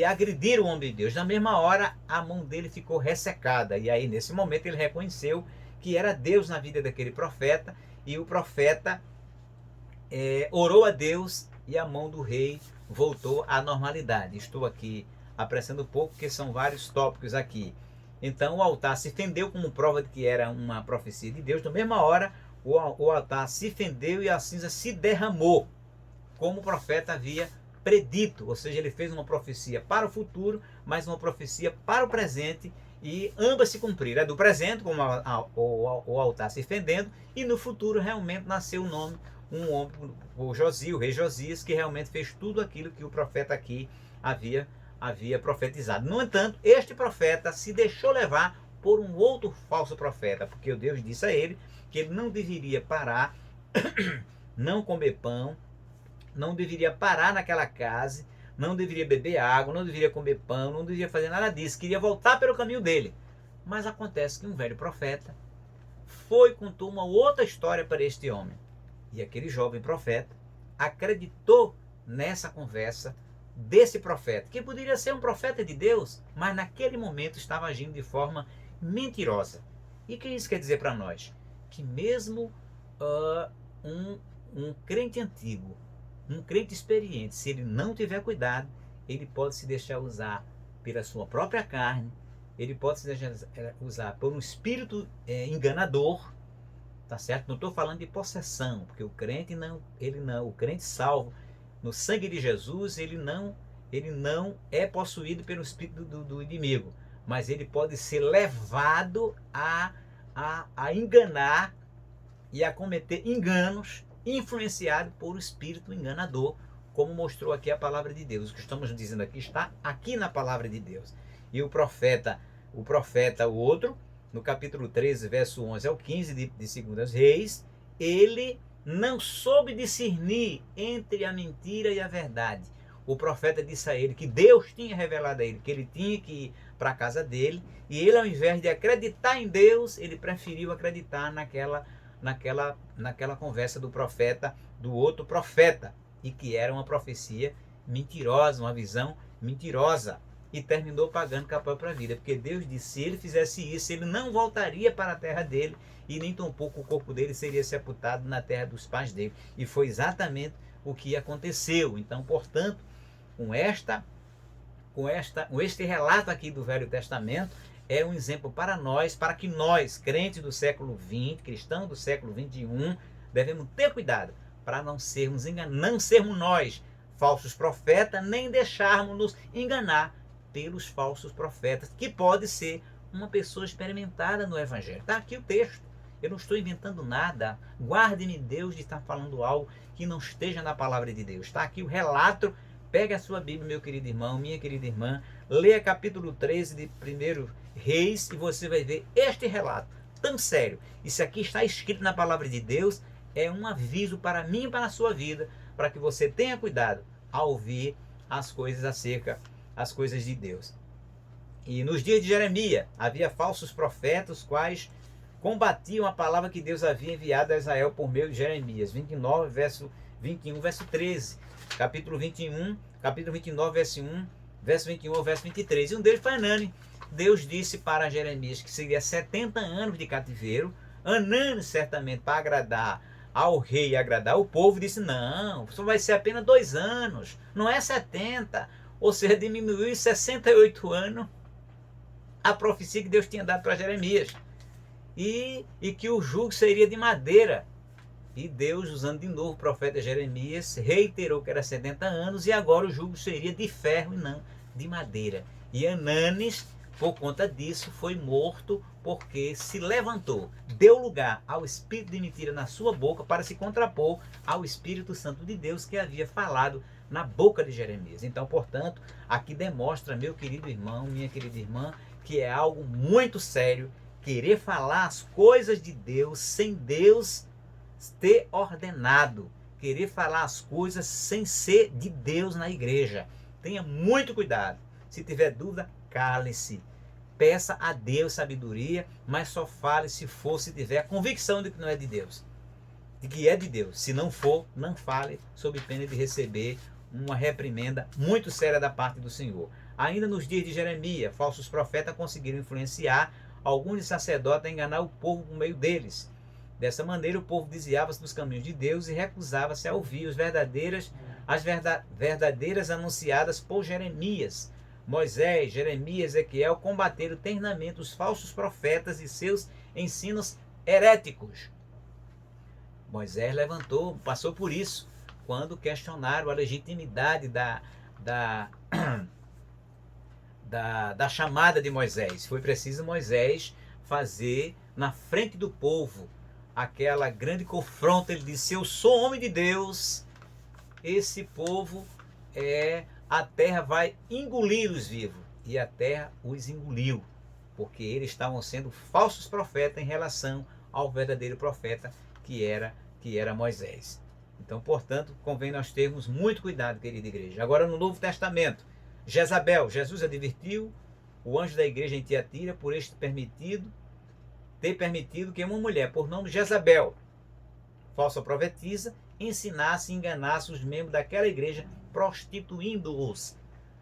agredir o homem de Deus. Na mesma hora, a mão dele ficou ressecada, e aí nesse momento ele reconheceu que era Deus na vida daquele profeta, e o profeta orou a Deus e a mão do rei voltou à normalidade. Estou aqui apressando um pouco, porque são vários tópicos aqui. Então o altar se fendeu como prova de que era uma profecia de Deus. Na mesma hora, o altar se fendeu e a cinza se derramou, como o profeta havia predito. Ou seja, ele fez uma profecia para o futuro, mas uma profecia para o presente, e ambas se cumpriram. É do presente, como o altar se fendendo, e no futuro realmente nasceu um homem, o rei Josias, que realmente fez tudo aquilo que o profeta aqui havia profetizado. No entanto, este profeta se deixou levar por um outro falso profeta, porque Deus disse a ele que ele não deveria parar, não comer pão, não deveria parar naquela casa, não deveria beber água, não deveria comer pão, não deveria fazer nada disso, queria voltar pelo caminho dele. Mas acontece que um velho profeta contou uma outra história para este homem. E aquele jovem profeta acreditou nessa conversa desse profeta, que poderia ser um profeta de Deus, mas naquele momento estava agindo de forma mentirosa. E o que isso quer dizer para nós? Que mesmo um crente antigo, um crente experiente, se ele não tiver cuidado, ele pode se deixar usar pela sua própria carne, ele pode se deixar usar por um espírito enganador, tá certo? Não estou falando de possessão, porque o crente o crente salvo no sangue de Jesus, ele não é possuído pelo espírito do inimigo, mas ele pode ser levado a enganar e a cometer enganos, influenciado por um espírito enganador, como mostrou aqui a palavra de Deus. O que estamos dizendo aqui está aqui na palavra de Deus. E o profeta, o outro, no capítulo 13, verso 11 ao 15 de 2 Reis, ele não soube discernir entre a mentira e a verdade. O profeta disse a ele que Deus tinha revelado a ele que ele tinha que ir para a casa dele, e ele, ao invés de acreditar em Deus, ele preferiu acreditar naquela conversa do profeta, do outro profeta, e que era uma profecia mentirosa, uma visão mentirosa, e terminou pagando com a própria vida, porque Deus disse, se ele fizesse isso, ele não voltaria para a terra dele, e nem tampouco o corpo dele seria sepultado na terra dos pais dele. E foi exatamente o que aconteceu. Então, portanto, com este relato aqui do Velho Testamento, é um exemplo para nós, para que nós, crentes do século XX, cristãos do século XXI, devemos ter cuidado para não sermos não sermos nós falsos profetas, nem deixarmos-nos enganar pelos falsos profetas, que pode ser uma pessoa experimentada no Evangelho. Está aqui o texto. Eu não estou inventando nada. Guarde-me, Deus, de estar falando algo que não esteja na palavra de Deus. Está aqui o relato. Pegue a sua Bíblia, meu querido irmão, minha querida irmã. Leia capítulo 13 de 1 Reis e você vai ver este relato tão sério. Isso aqui está escrito na palavra de Deus. É um aviso para mim e para a sua vida, para que você tenha cuidado ao ouvir as coisas de Deus. E nos dias de Jeremias, havia falsos profetas, os quais combatiam a palavra que Deus havia enviado a Israel por meio de Jeremias. 29, verso 21, verso 13. Capítulo 21, capítulo 29, verso 1, verso 21 ao verso 23. E um deles foi Anani. Deus disse para Jeremias que seria 70 anos de cativeiro. Anani, certamente, para agradar ao rei e agradar o povo, disse, não, só vai ser apenas 2 anos, não é 70. Ou seja, diminuiu em 68 anos a profecia que Deus tinha dado para Jeremias. E que o jugo seria de madeira. E Deus, usando de novo o profeta Jeremias, reiterou que era 70 anos e agora o jugo seria de ferro e não de madeira. E Ananis, por conta disso, foi morto porque se levantou, deu lugar ao espírito de mentira na sua boca para se contrapor ao Espírito Santo de Deus que havia falado na boca de Jeremias. Então, portanto, aqui demonstra, meu querido irmão, minha querida irmã, que é algo muito sério querer falar as coisas de Deus sem Deus ter ordenado, querer falar as coisas sem ser de Deus na igreja. Tenha muito cuidado. Se tiver dúvida, cale-se. Peça a Deus sabedoria, mas só fale se tiver convicção de que não é de Deus. De que é de Deus. Se não for, não fale, sob pena de receber uma reprimenda muito séria da parte do Senhor. Ainda nos dias de Jeremias, falsos profetas conseguiram influenciar alguns sacerdotes a enganar o povo por meio deles. Dessa maneira, o povo desviava-se dos caminhos de Deus e recusava-se a ouvir as verdadeiras anunciadas por Jeremias. Moisés, Jeremias e Ezequiel combateram ternamente os falsos profetas e seus ensinos heréticos. Moisés passou por isso, quando questionaram a legitimidade da chamada de Moisés. Foi preciso Moisés fazer na frente do povo aquela grande confronta. Ele disse, eu sou homem de Deus, esse povo a terra vai engolir-os vivos. E a terra os engoliu, porque eles estavam sendo falsos profetas em relação ao verdadeiro profeta que era Moisés. Então, portanto, convém nós termos muito cuidado, querida igreja. Agora, no Novo Testamento, Jezabel, Jesus advertiu o anjo da igreja em Tiatira por ter permitido que uma mulher, por nome Jezabel, falsa profetisa, ensinasse e enganasse os membros daquela igreja, prostituindo-os.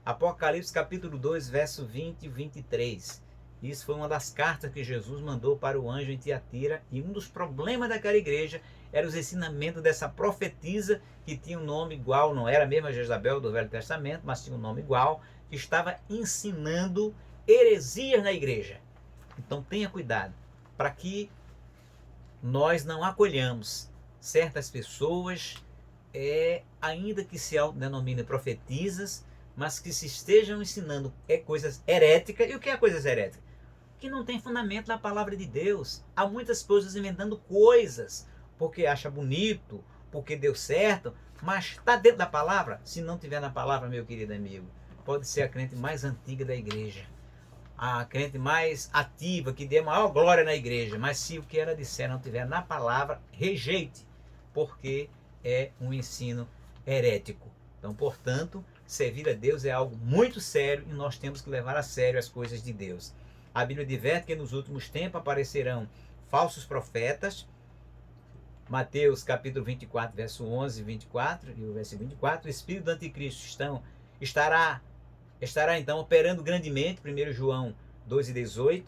Apocalipse capítulo 2, verso 20 e 23. Isso foi uma das cartas que Jesus mandou para o anjo em Tiatira, e um dos problemas daquela igreja era os ensinamentos dessa profetisa, que tinha um nome igual, não era a mesma Jezabel do Velho Testamento, mas tinha um nome igual, que estava ensinando heresias na igreja. Então tenha cuidado, para que nós não acolhamos certas pessoas, ainda que se denominem profetisas, mas que se estejam ensinando coisas heréticas. E o que é coisas heréticas? Que não tem fundamento na palavra de Deus. Há muitas pessoas inventando coisas porque acha bonito, porque deu certo, mas está dentro da palavra? Se não tiver na palavra, meu querido amigo, pode ser a crente mais antiga da igreja, a crente mais ativa, que dê maior glória na igreja, mas se o que ela disser não tiver na palavra, rejeite, porque é um ensino herético. Então, portanto, servir a Deus é algo muito sério e nós temos que levar a sério as coisas de Deus. A Bíblia diverte que nos últimos tempos aparecerão falsos profetas. Mateus capítulo 24, verso 11 e 24, e o verso 24, o espírito do anticristo estará então operando grandemente, 1 João 2,18,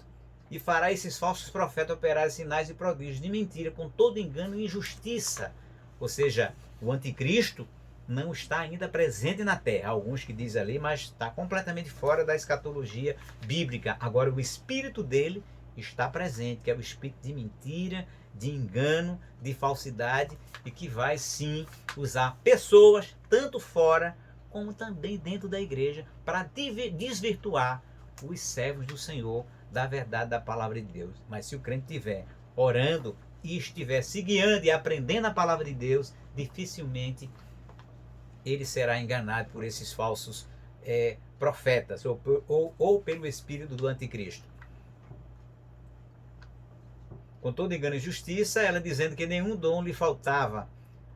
e fará esses falsos profetas operar sinais e prodígios de mentira, com todo engano e injustiça. Ou seja, o anticristo não está ainda presente na terra. Alguns que dizem ali, mas está completamente fora da escatologia bíblica. Agora, o espírito dele está presente, que é o espírito de mentira, de engano, de falsidade, e que vai sim usar pessoas, tanto fora como também dentro da igreja, para desvirtuar os servos do Senhor da verdade da palavra de Deus. Mas se o crente estiver orando e estiver se guiando e aprendendo a palavra de Deus, dificilmente ele será enganado por esses falsos profetas ou pelo espírito do anticristo. Com todo engano e justiça, ela dizendo que nenhum dom lhe faltava.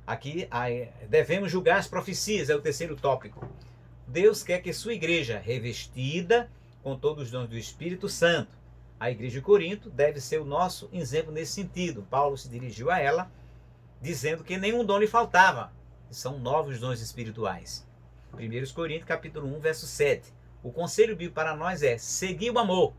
Aqui devemos julgar as profecias, é o terceiro tópico. Deus quer que sua igreja, revestida com todos os dons do Espírito Santo, a igreja de Corinto deve ser o nosso exemplo nesse sentido. Paulo se dirigiu a ela dizendo que nenhum dom lhe faltava. São novos dons espirituais. 1 Coríntios capítulo 1, verso 7. O conselho bíblico para nós é seguir o amor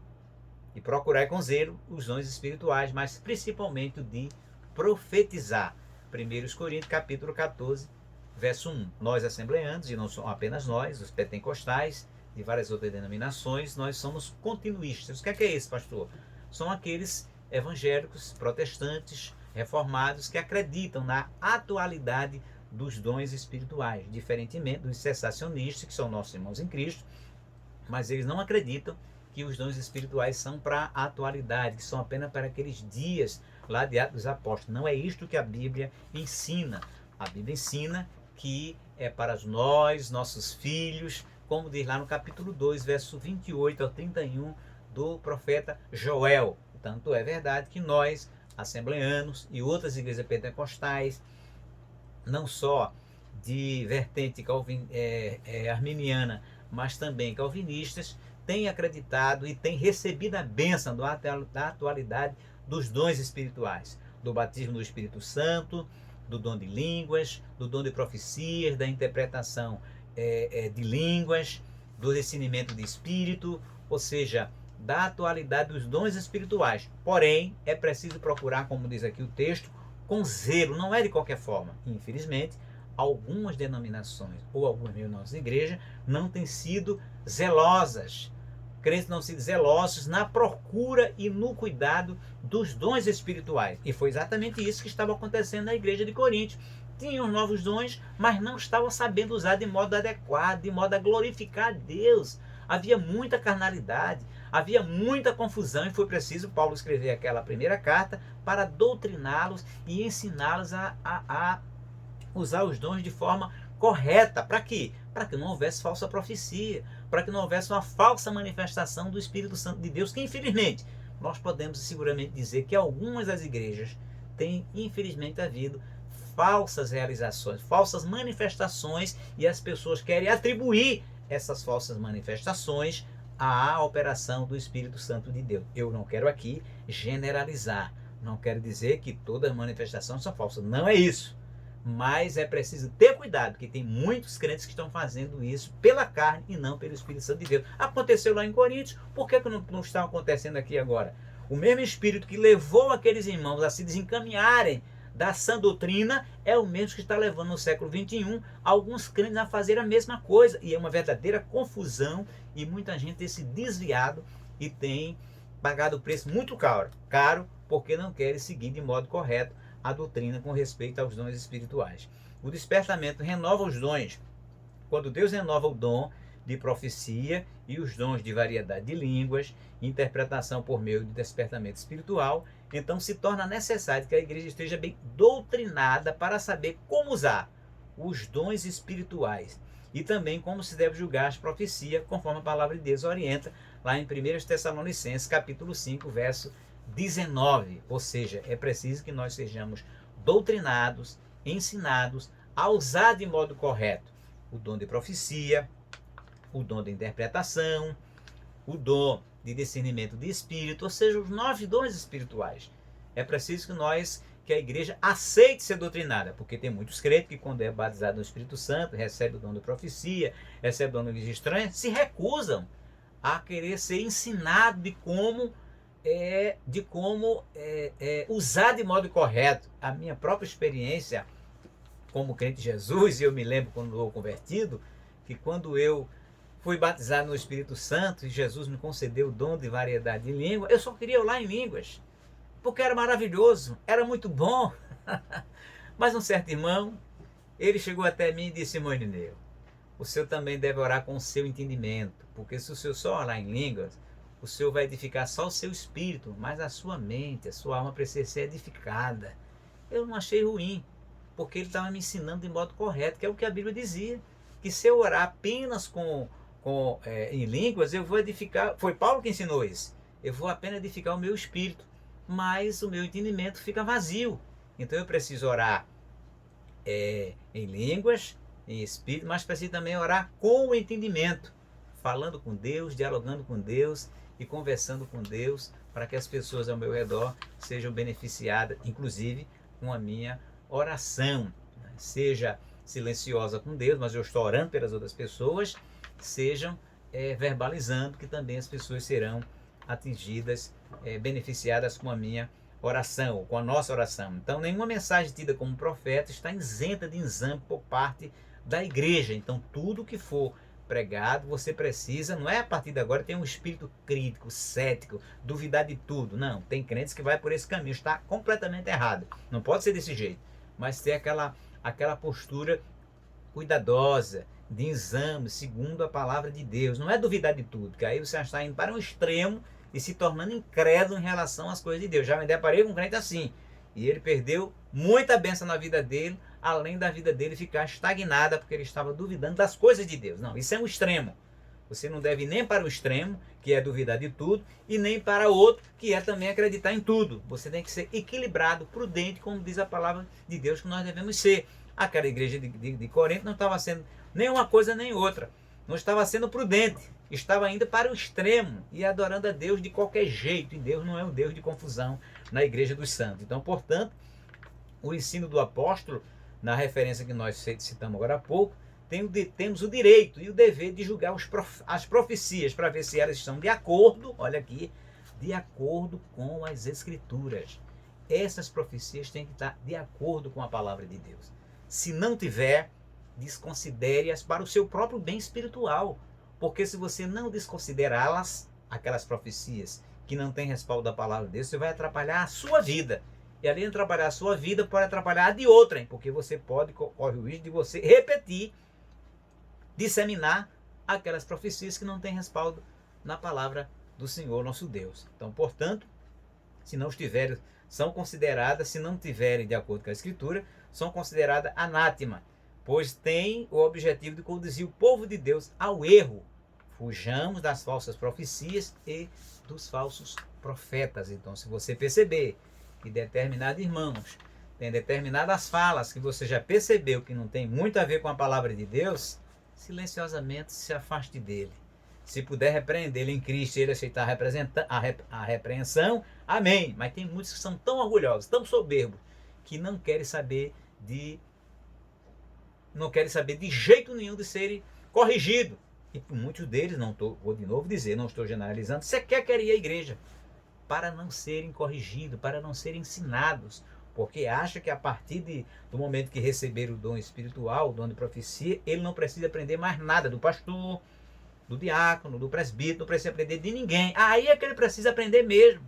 e procurar com zelo os dons espirituais, mas principalmente o de profetizar. 1 Coríntios capítulo 14, verso 1. Nós assembleanos, e não somos apenas nós, os pentecostais e várias outras denominações, nós somos continuistas. O que é isso, pastor? São aqueles evangélicos, protestantes, reformados, que acreditam na atualidade dos dons espirituais, diferentemente dos cessacionistas, que são nossos irmãos em Cristo, mas eles não acreditam que os dons espirituais são para a atualidade, que são apenas para aqueles dias lá de Atos dos Apóstolos. Não é isto que a Bíblia ensina. A Bíblia ensina que é para nós, nossos filhos, como diz lá no capítulo 2, verso 28 ao 31 do profeta Joel. Tanto é verdade que nós, assembleanos e outras igrejas pentecostais, não só de vertente arminiana, mas também calvinistas, têm acreditado e têm recebido a bênção da atualidade dos dons espirituais, do batismo do Espírito Santo, do dom de línguas, do dom de profecias, da interpretação de línguas, do discernimento de espírito, ou seja, da atualidade dos dons espirituais. Porém, é preciso procurar, como diz aqui o texto, com zelo, não é de qualquer forma. Infelizmente, algumas denominações ou algumas reuniões de igreja não têm sido zelosas. Crentes não sido zelosos na procura e no cuidado dos dons espirituais. E foi exatamente isso que estava acontecendo na igreja de Corinto. Tinham novos dons, mas não estavam sabendo usar de modo adequado, de modo a glorificar a Deus. Havia muita carnalidade, havia muita confusão e foi preciso Paulo escrever aquela primeira carta para doutriná-los e ensiná-los a usar os dons de forma correta. Para quê? Para que não houvesse falsa profecia, para que não houvesse uma falsa manifestação do Espírito Santo de Deus, que infelizmente nós podemos seguramente dizer que algumas das igrejas têm infelizmente havido falsas realizações, falsas manifestações, e as pessoas querem atribuir essas falsas manifestações à operação do Espírito Santo de Deus. Eu não quero aqui generalizar, não quero dizer que todas as manifestações são falsas, não é isso. Mas é preciso ter cuidado, porque tem muitos crentes que estão fazendo isso pela carne e não pelo Espírito Santo de Deus. Aconteceu lá em Coríntios, por que não está acontecendo aqui agora? O mesmo Espírito que levou aqueles irmãos a se desencaminharem da sã doutrina é o mesmo que está levando no século XXI alguns crentes a fazer a mesma coisa. E é uma verdadeira confusão e muita gente tem se desviado e tem pagado o preço muito caro porque não querem seguir de modo correto a doutrina com respeito aos dons espirituais. O despertamento renova os dons. Quando Deus renova o dom, de profecia e os dons de variedade de línguas, interpretação por meio de despertamento espiritual. Então se torna necessário que a igreja esteja bem doutrinada para saber como usar os dons espirituais e também como se deve julgar as profecias, conforme a palavra de Deus orienta lá em 1 Tessalonicenses capítulo 5, verso 19. Ou seja, é preciso que nós sejamos doutrinados, ensinados a usar de modo correto o dom de profecia, o dom de interpretação, o dom de discernimento de espírito, ou seja, os 9 dons espirituais. É preciso que a igreja aceite ser doutrinada, porque tem muitos crentes que quando é batizado no Espírito Santo, recebe o dom de profecia, recebe o dom de língua estranha, se recusam a querer ser ensinado de como usar de modo correto. A minha própria experiência como crente de Jesus, e eu me lembro quando eu convertido, que quando eu fui batizado no Espírito Santo e Jesus me concedeu o dom de variedade de língua, eu só queria orar em línguas, porque era maravilhoso, era muito bom. Mas um certo irmão, ele chegou até mim e disse: irmão Irineu, o senhor também deve orar com o seu entendimento, porque se o senhor só orar em línguas, o senhor vai edificar só o seu espírito, mas a sua mente, a sua alma precisa ser edificada. Eu não achei ruim, porque ele estava me ensinando de modo correto, que é o que a Bíblia dizia, que se eu orar apenas em línguas, eu vou edificar, foi Paulo que ensinou isso, eu vou apenas edificar o meu espírito, mas o meu entendimento fica vazio. Então eu preciso orar em línguas, em espírito, mas preciso também orar com o entendimento, falando com Deus, dialogando com Deus e conversando com Deus, para que as pessoas ao meu redor sejam beneficiadas, inclusive com a minha oração. Seja silenciosa com Deus, mas eu estou orando pelas outras pessoas, sejam verbalizando, que também as pessoas serão atingidas, beneficiadas com a minha oração, com a nossa oração. Então, nenhuma mensagem tida como profeta está isenta de exame por parte da igreja. Então, tudo que for pregado, você precisa, não é a partir de agora ter um espírito crítico, cético, duvidar de tudo. Não, tem crentes que vai por esse caminho, está completamente errado. Não pode ser desse jeito, mas ter aquela postura cuidadosa, de exame, segundo a palavra de Deus. Não é duvidar de tudo, que aí você está indo para um extremo e se tornando incrédulo em relação às coisas de Deus. Já me deparei com um crente assim, e ele perdeu muita bênção na vida dele, além da vida dele ficar estagnada, porque ele estava duvidando das coisas de Deus. Não, isso é um extremo. Você não deve ir nem para o extremo, que é duvidar de tudo, e nem para outro, que é também acreditar em tudo. Você tem que ser equilibrado, prudente, como diz a palavra de Deus que nós devemos ser. Aquela igreja de Corinto não estava sendo nem uma coisa nem outra. Não estava sendo prudente. Estava indo para o extremo e adorando a Deus de qualquer jeito. E Deus não é um Deus de confusão na igreja dos santos. Então, portanto, o ensino do apóstolo, na referência que nós citamos agora há pouco, temos o direito e o dever de julgar as profecias para ver se elas estão de acordo, olha aqui, de acordo com as Escrituras. Essas profecias têm que estar de acordo com a palavra de Deus. Se não tiver, desconsidere-as para o seu próprio bem espiritual. Porque se você não desconsiderá-las, aquelas profecias que não têm respaldo da palavra de Deus, você vai atrapalhar a sua vida. E além de atrapalhar a sua vida, pode atrapalhar a de outrem, porque você corre o risco de você repetir, disseminar aquelas profecias que não têm respaldo na palavra do Senhor nosso Deus. Então, portanto, se não estiverem, são consideradas, se não tiverem de acordo com a Escritura, são consideradas anátema, pois tem o objetivo de conduzir o povo de Deus ao erro. Fujamos das falsas profecias e dos falsos profetas. Então, se você perceber que determinados irmãos têm determinadas falas que você já percebeu que não tem muito a ver com a palavra de Deus, silenciosamente se afaste dele. Se puder repreendê-lo em Cristo e ele aceitar a repreensão, amém. Mas tem muitos que são tão orgulhosos, tão soberbos, que não querem saber de jeito nenhum de serem corrigidos. E por muitos deles, vou de novo dizer, não estou generalizando, sequer queria a igreja, para não serem corrigidos, para não serem ensinados, porque acha que a partir do momento que receber o dom espiritual, o dom de profecia, ele não precisa aprender mais nada do pastor, do diácono, do presbítero, não precisa aprender de ninguém. Aí é que ele precisa aprender mesmo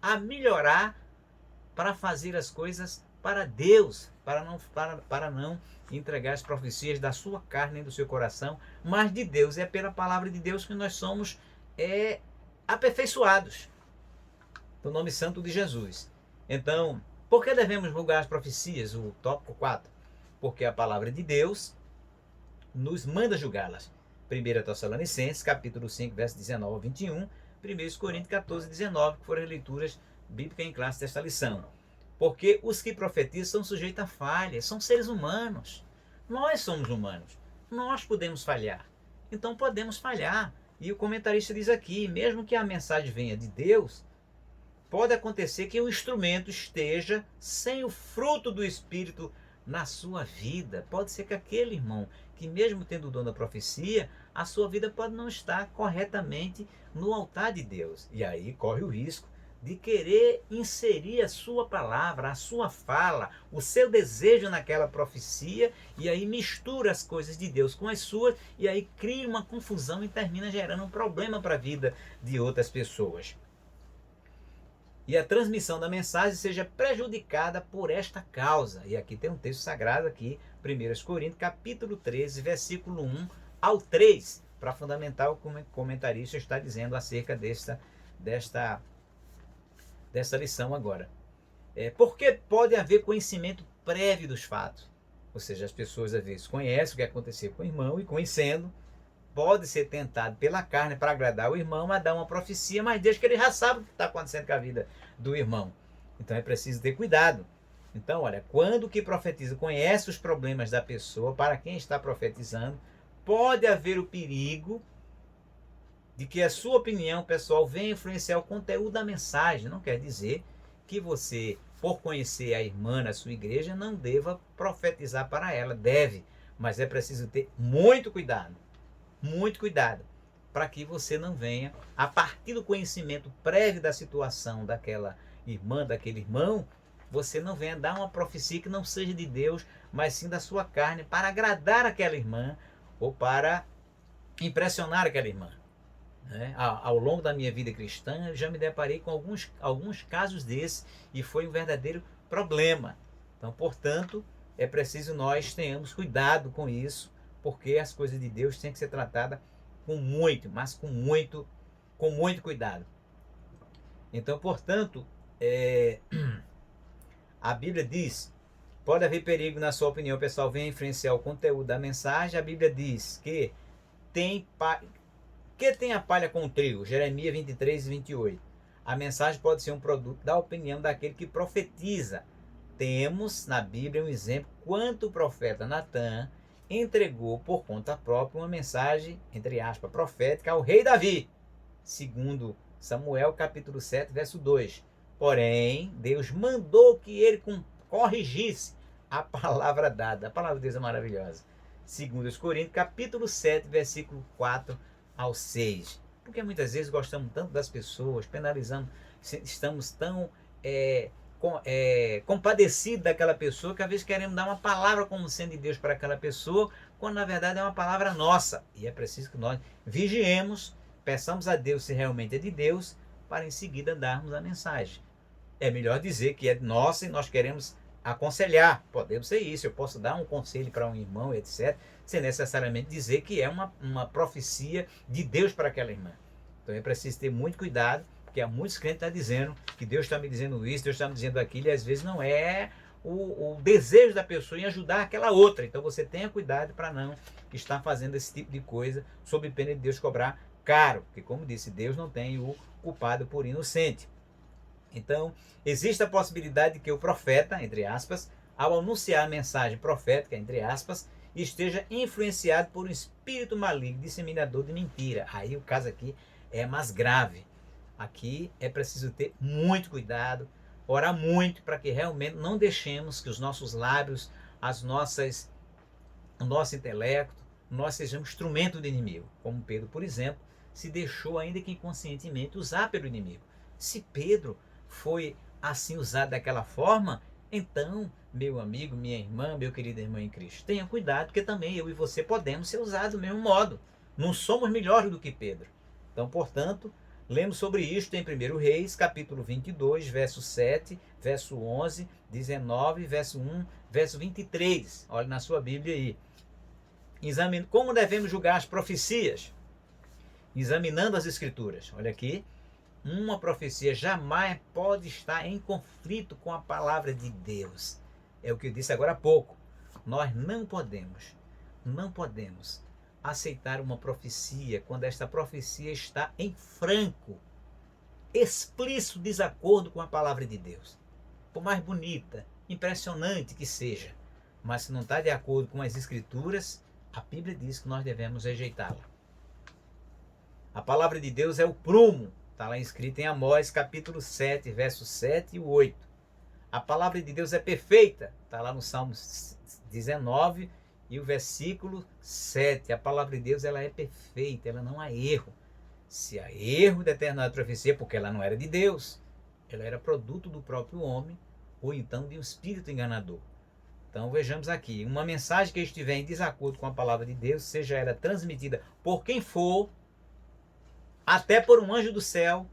a melhorar para fazer as coisas para Deus, para não entregar as profecias da sua carne e do seu coração, mas de Deus. É pela palavra de Deus que nós somos aperfeiçoados, no nome santo de Jesus. Então, por que devemos julgar as profecias? O tópico 4. Porque a palavra de Deus nos manda julgá-las. 1 Tessalonicenses, capítulo 5, verso 19 a 21, 1 Coríntios 14, 19, que foram as leituras bíblicas em classe desta lição. Porque os que profetizam são sujeitos a falhas, são seres humanos. Nós somos humanos, nós podemos falhar. Então podemos falhar. E o comentarista diz aqui, mesmo que a mensagem venha de Deus, pode acontecer que o instrumento esteja sem o fruto do Espírito na sua vida. Pode ser que aquele irmão, que mesmo tendo o dom da profecia, a sua vida pode não estar corretamente no altar de Deus. E aí corre o risco de querer inserir a sua palavra, a sua fala, o seu desejo naquela profecia, e aí mistura as coisas de Deus com as suas, e aí cria uma confusão e termina gerando um problema para a vida de outras pessoas. E a transmissão da mensagem seja prejudicada por esta causa. E aqui tem um texto sagrado aqui, 1 Coríntios, capítulo 13, versículo 1 ao 3, para fundamentar o que o comentarista está dizendo acerca desta lição agora. Porque pode haver conhecimento prévio dos fatos. Ou seja, as pessoas às vezes conhecem o que aconteceu com o irmão e, conhecendo, pode ser tentado pela carne para agradar o irmão a dar uma profecia, mas desde que ele já sabe o que está acontecendo com a vida do irmão. Então é preciso ter cuidado. Então, olha, quando o que profetiza conhece os problemas da pessoa, para quem está profetizando, pode haver o perigo de que a sua opinião pessoal venha influenciar o conteúdo da mensagem. Não quer dizer que você, por conhecer a irmã na sua igreja, não deva profetizar para ela. Deve, mas é preciso ter muito cuidado, para que você não venha, a partir do conhecimento prévio da situação daquela irmã, daquele irmão, você não venha dar uma profecia que não seja de Deus, mas sim da sua carne, para agradar aquela irmã ou para impressionar aquela irmã. Ao longo da minha vida cristã, eu já me deparei com alguns casos desses e foi um verdadeiro problema. Então, portanto, é preciso nós tenhamos cuidado com isso, porque as coisas de Deus têm que ser tratadas com muito cuidado. Então, portanto, a Bíblia diz, pode haver perigo na sua opinião, pessoal, venha influenciar o conteúdo da mensagem. A Bíblia diz que tem a palha com o trigo, Jeremias 23 e 28. A mensagem pode ser um produto da opinião daquele que profetiza. Temos na Bíblia um exemplo, quanto o profeta Natan entregou por conta própria uma mensagem, entre aspas, profética ao rei Davi, segundo Samuel capítulo 7, verso 2. Porém, Deus mandou que ele corrigisse a palavra dada. A palavra de Deus é maravilhosa. Segundo os Coríntios capítulo 7, versículo 4 ao 6. Porque muitas vezes gostamos tanto das pessoas, penalizamos, estamos tão compadecido daquela pessoa, que às vezes queremos dar uma palavra como sendo de Deus para aquela pessoa, quando na verdade é uma palavra nossa. E é preciso que nós vigiemos, peçamos a Deus se realmente é de Deus, para em seguida darmos a mensagem. É melhor dizer que é nossa e nós queremos aconselhar. Podemos ser isso, eu posso dar um conselho para um irmão, etc., sem necessariamente dizer que é uma profecia de Deus para aquela irmã. Então é preciso ter muito cuidado, porque há muitos crentes que estão dizendo que Deus está me dizendo isso, Deus está me dizendo aquilo, e às vezes não é o desejo da pessoa em ajudar aquela outra. Então você tenha cuidado para não estar fazendo esse tipo de coisa, sob pena de Deus cobrar caro, porque, como disse, Deus não tem o culpado por inocente. Então, existe a possibilidade de que o profeta, entre aspas, ao anunciar a mensagem profética, entre aspas, esteja influenciado por um espírito maligno, disseminador de mentira. Aí o caso aqui é mais grave. Aqui é preciso ter muito cuidado, orar muito para que realmente não deixemos que os nossos lábios, o nosso intelecto, nós sejamos instrumento do inimigo. Como Pedro, por exemplo, se deixou ainda que inconscientemente usar pelo inimigo. Se Pedro foi assim usado daquela forma, então, meu amigo, minha irmã, meu querido irmão em Cristo, tenha cuidado, porque também eu e você podemos ser usados do mesmo modo. Não somos melhores do que Pedro. Então, portanto, lemos sobre isto em 1 Reis, capítulo 22, verso 7, verso 11, 19, verso 1, verso 23. Olhe na sua Bíblia aí. Como devemos julgar as profecias? Examinando as Escrituras. Olha aqui. Uma profecia jamais pode estar em conflito com a palavra de Deus. É o que eu disse agora há pouco. Nós não podemos aceitar uma profecia quando esta profecia está em franco, explícito desacordo com a palavra de Deus. Por mais bonita, impressionante que seja, mas se não está de acordo com as Escrituras, a Bíblia diz que nós devemos rejeitá-la. A palavra de Deus é o prumo. Está lá escrito em Amós, capítulo 7, versos 7 e 8. A palavra de Deus é perfeita. Está lá no Salmo 19 e o versículo 7. A palavra de Deus ela é perfeita, ela não há erro. Se há erro em determinada profecia, porque ela não era de Deus, ela era produto do próprio homem, ou então de um espírito enganador. Então vejamos aqui, uma mensagem que estiver em desacordo com a palavra de Deus, seja ela transmitida por quem for, até por um anjo do céu,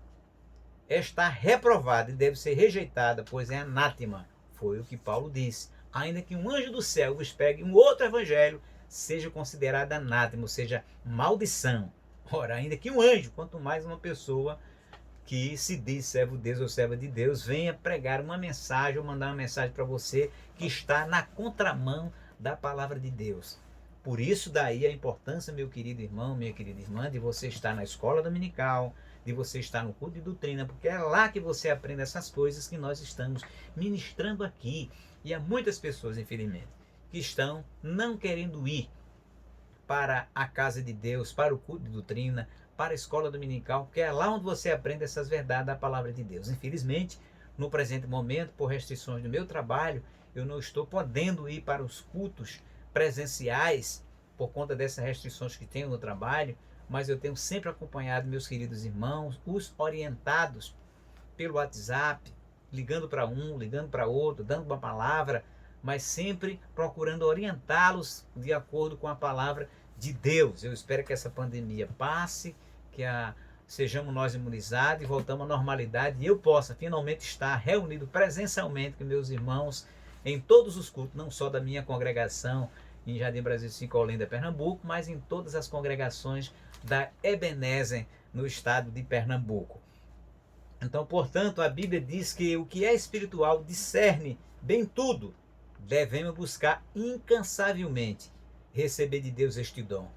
está reprovada e deve ser rejeitada, pois é anátema. Foi o que Paulo disse. Ainda que um anjo do céu vos pegue um outro evangelho, seja considerado anátema, ou seja, maldição. Ora, ainda que um anjo, quanto mais uma pessoa que se diz servo de Deus ou serva de Deus, venha pregar uma mensagem ou mandar uma mensagem para você que está na contramão da palavra de Deus. Por isso daí a importância, meu querido irmão, minha querida irmã, de você estar na escola dominical, de você estar no culto de doutrina, porque é lá que você aprende essas coisas que nós estamos ministrando aqui. E há muitas pessoas, infelizmente, que estão não querendo ir para a casa de Deus, para o culto de doutrina, para a escola dominical, porque é lá onde você aprende essas verdades da palavra de Deus. Infelizmente, no presente momento, por restrições do meu trabalho, eu não estou podendo ir para os cultos presenciais por conta dessas restrições que tenho no trabalho, mas eu tenho sempre acompanhado meus queridos irmãos, os orientados pelo WhatsApp, ligando para um, ligando para outro, dando uma palavra, mas sempre procurando orientá-los de acordo com a palavra de Deus. Eu espero que essa pandemia passe, que sejamos nós imunizados e voltamos à normalidade e eu possa finalmente estar reunido presencialmente com meus irmãos em todos os cultos, não só da minha congregação em Jardim Brasil 5, Olinda, Pernambuco, mas em todas as congregações da Ebenezer no estado de Pernambuco. Então, portanto, a Bíblia diz que o que é espiritual discerne bem tudo. Devemos buscar incansavelmente receber de Deus este dom.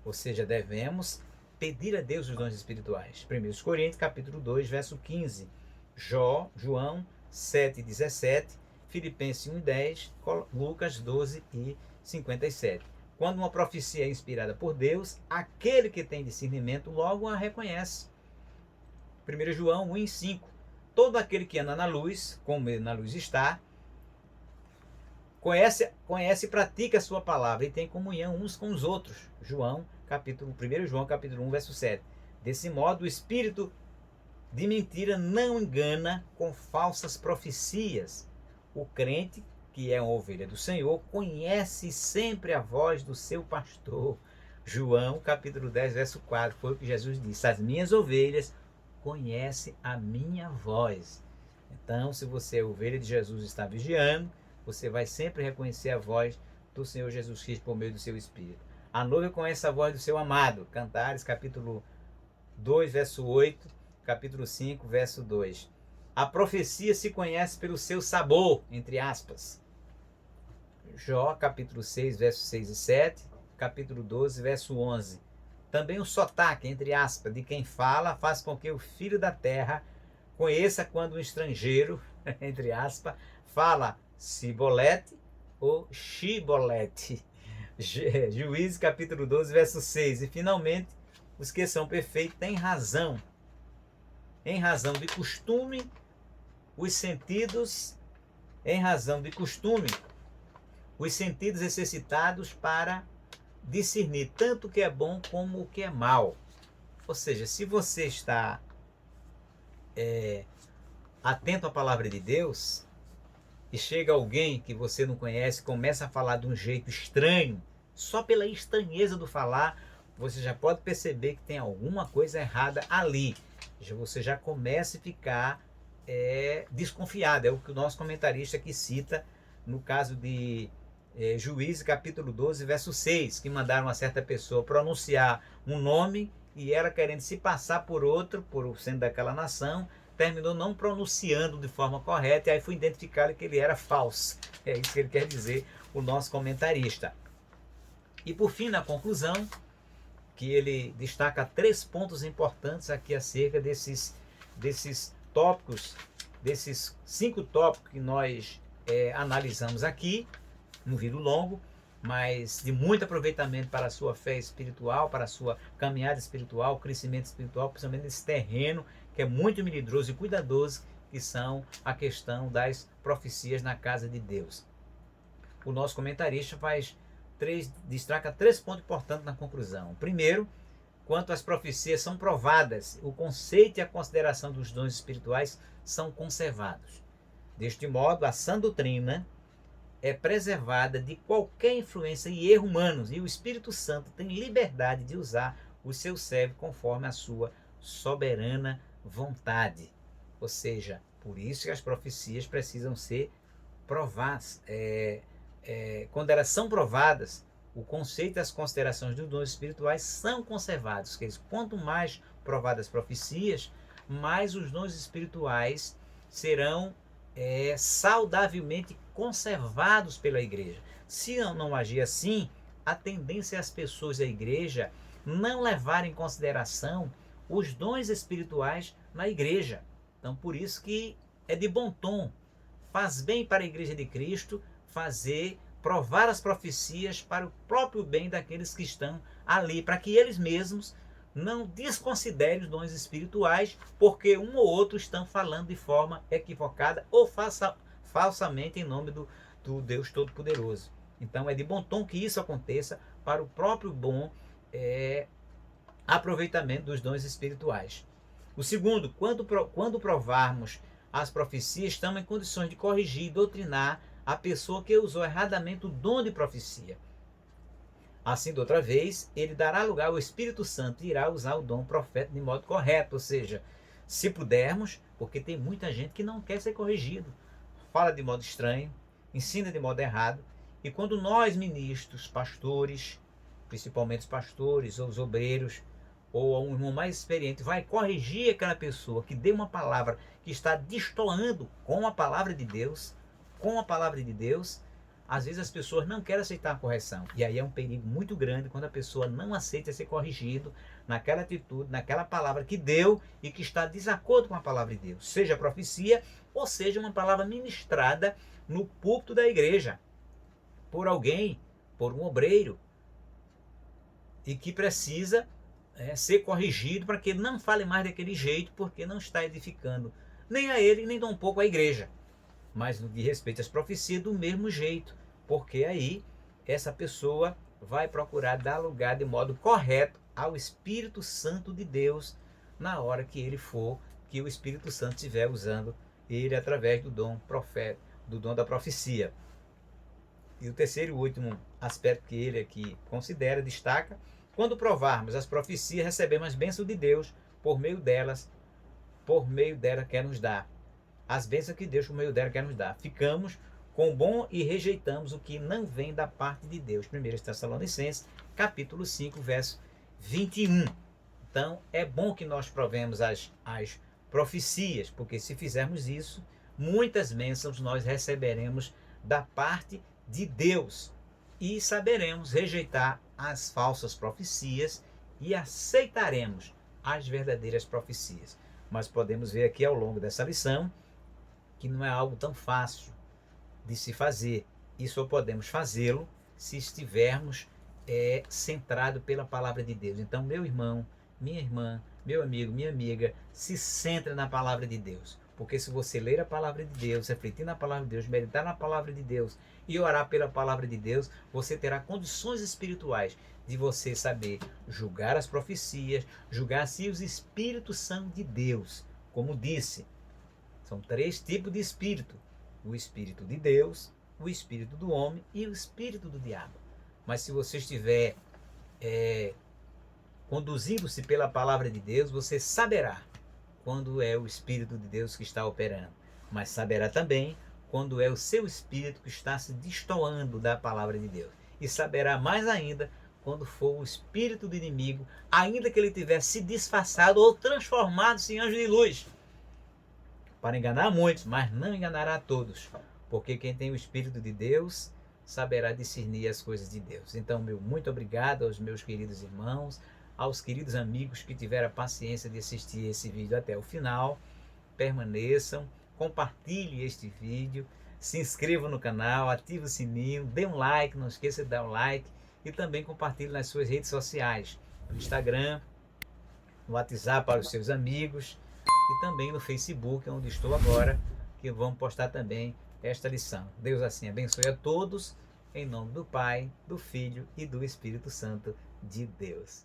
Ou seja, devemos pedir a Deus os dons espirituais. 1 Coríntios, capítulo 2, verso 15. João 7, 17. Filipenses 1, 10. Lucas 12 e 57. Quando uma profecia é inspirada por Deus, aquele que tem discernimento logo a reconhece. 1 João 1, 5. Todo aquele que anda na luz, como ele na luz está, conhece e pratica a sua palavra e tem comunhão uns com os outros. 1 João, capítulo 1, verso 7. Desse modo, o espírito de mentira não engana com falsas profecias. O crente, que é uma ovelha do Senhor, conhece sempre a voz do seu pastor. João, capítulo 10, verso 4, foi o que Jesus disse: as minhas ovelhas conhecem a minha voz. Então, se você é ovelha de Jesus e está vigiando, você vai sempre reconhecer a voz do Senhor Jesus Cristo por meio do seu Espírito. A noiva conhece a voz do seu amado. Cantares, capítulo 2, verso 8, capítulo 5, verso 2. A profecia se conhece pelo seu sabor, entre aspas. Jó, capítulo 6, versos 6 e 7, capítulo 12, verso 11. Também o sotaque, entre aspas, de quem fala, faz com que o filho da terra conheça quando um estrangeiro, entre aspas, fala Sibolete ou Shibolete. Juízes, capítulo 12, verso 6. E finalmente, os que são perfeitos têm razão. Em razão de costume, os sentidos, os sentidos exercitados para discernir tanto o que é bom como o que é mal. Ou seja, se você está atento à palavra de Deus e chega alguém que você não conhece, começa a falar de um jeito estranho, só pela estranheza do falar, você já pode perceber que tem alguma coisa errada ali. Você já começa a ficar desconfiada. É o que o nosso comentarista aqui cita no caso de Juízes capítulo 12, verso 6, que mandaram uma certa pessoa pronunciar um nome e ela, querendo se passar por outro, por sendo daquela nação, terminou não pronunciando de forma correta, e aí foi identificado que ele era falso. É isso que ele quer dizer, o nosso comentarista. E por fim, na conclusão, que ele destaca 3 pontos importantes aqui acerca desses tópicos, desses 5 tópicos que nós analisamos aqui, no vídeo longo, mas de muito aproveitamento para a sua fé espiritual, para a sua caminhada espiritual, crescimento espiritual, principalmente nesse terreno que é muito melindroso e cuidadoso, que são a questão das profecias na casa de Deus. O nosso comentarista destaca 3 pontos importantes na conclusão. Primeiro, quanto as profecias são provadas, o conceito e a consideração dos dons espirituais são conservados. Deste modo, a sã doutrina é preservada de qualquer influência e erro humanos, e o Espírito Santo tem liberdade de usar o seu servo conforme a sua soberana vontade. Ou seja, por isso que as profecias precisam ser provadas. Quando elas são provadas, o conceito e as considerações dos dons espirituais são conservados. Quanto mais provadas as profecias, mais os dons espirituais serão saudavelmente conservados pela igreja. Se não agir assim, a tendência é as pessoas da igreja não levarem em consideração os dons espirituais na igreja. Então, por isso que é de bom tom, faz bem para a igreja de Cristo provar as profecias para o próprio bem daqueles que estão ali, para que eles mesmos não desconsiderem os dons espirituais, porque um ou outro estão falando de forma equivocada ou falsamente em nome do Deus Todo-Poderoso. Então é de bom tom que isso aconteça para o próprio bom aproveitamento dos dons espirituais. O segundo, quando provarmos as profecias, estamos em condições de corrigir e doutrinar a pessoa que usou erradamente o dom de profecia. Assim, de outra vez, ele dará lugar ao Espírito Santo e irá usar o dom profético de modo correto. Ou seja, se pudermos, porque tem muita gente que não quer ser corrigido, fala de modo estranho, ensina de modo errado. E quando nós, ministros, pastores, principalmente os pastores ou os obreiros, ou um irmão mais experiente, vai corrigir aquela pessoa que deu uma palavra que está destoando com a palavra de Deus, às vezes as pessoas não querem aceitar a correção. E aí é um perigo muito grande quando a pessoa não aceita ser corrigido naquela atitude, naquela palavra que deu e que está de desacordo com a palavra de Deus. Seja profecia ou seja uma palavra ministrada no púlpito da igreja por alguém, por um obreiro, e que precisa ser corrigido para que ele não fale mais daquele jeito, porque não está edificando nem a ele, nem tampouco a igreja. Mas no que respeita às profecias, do mesmo jeito, porque aí essa pessoa vai procurar dar lugar de modo correto ao Espírito Santo de Deus na hora que o Espírito Santo estiver usando ele através do dom da profecia. E o terceiro e último aspecto que ele aqui destaca: quando provarmos as profecias, recebemos as bênçãos de Deus por meio dela quer nos dar. As bênçãos que Deus por meio dela quer nos dar. Ficamos com o bom e rejeitamos o que não vem da parte de Deus. 1 Tessalonicenses, capítulo 5, verso 21. Então, é bom que nós provemos as profecias, porque se fizermos isso, muitas bênçãos nós receberemos da parte de Deus e saberemos rejeitar as falsas profecias e aceitaremos as verdadeiras profecias. Mas podemos ver aqui ao longo dessa lição que não é algo tão fácil de se fazer, e só podemos fazê-lo se estivermos centrados pela palavra de Deus. Então, meu irmão, minha irmã, meu amigo, minha amiga, se centre na palavra de Deus, porque se você ler a palavra de Deus, refletir na palavra de Deus, meditar na palavra de Deus e orar pela palavra de Deus, você terá condições espirituais de você saber julgar as profecias, julgar se os espíritos são de Deus. Como disse, são 3 tipos de espírito: o espírito de Deus, o espírito do homem e o espírito do diabo. Mas se você estiver conduzindo-se pela palavra de Deus, você saberá quando é o Espírito de Deus que está operando, mas saberá também quando é o seu espírito que está se destoando da palavra de Deus. E saberá mais ainda quando for o espírito do inimigo, ainda que ele tivesse se disfarçado ou transformado-se em anjo de luz, para enganar muitos, mas não enganará a todos, porque quem tem o Espírito de Deus saberá discernir as coisas de Deus. Então, meu muito obrigado aos meus queridos irmãos, aos queridos amigos que tiveram a paciência de assistir esse vídeo até o final. Permaneçam, compartilhe este vídeo, se inscrevam no canal, ative o sininho, dê um like, não esqueça de dar um like e também compartilhe nas suas redes sociais, no Instagram, no WhatsApp para os seus amigos e também no Facebook, onde estou agora, que vamos postar também esta lição. Deus assim abençoe a todos, em nome do Pai, do Filho e do Espírito Santo de Deus.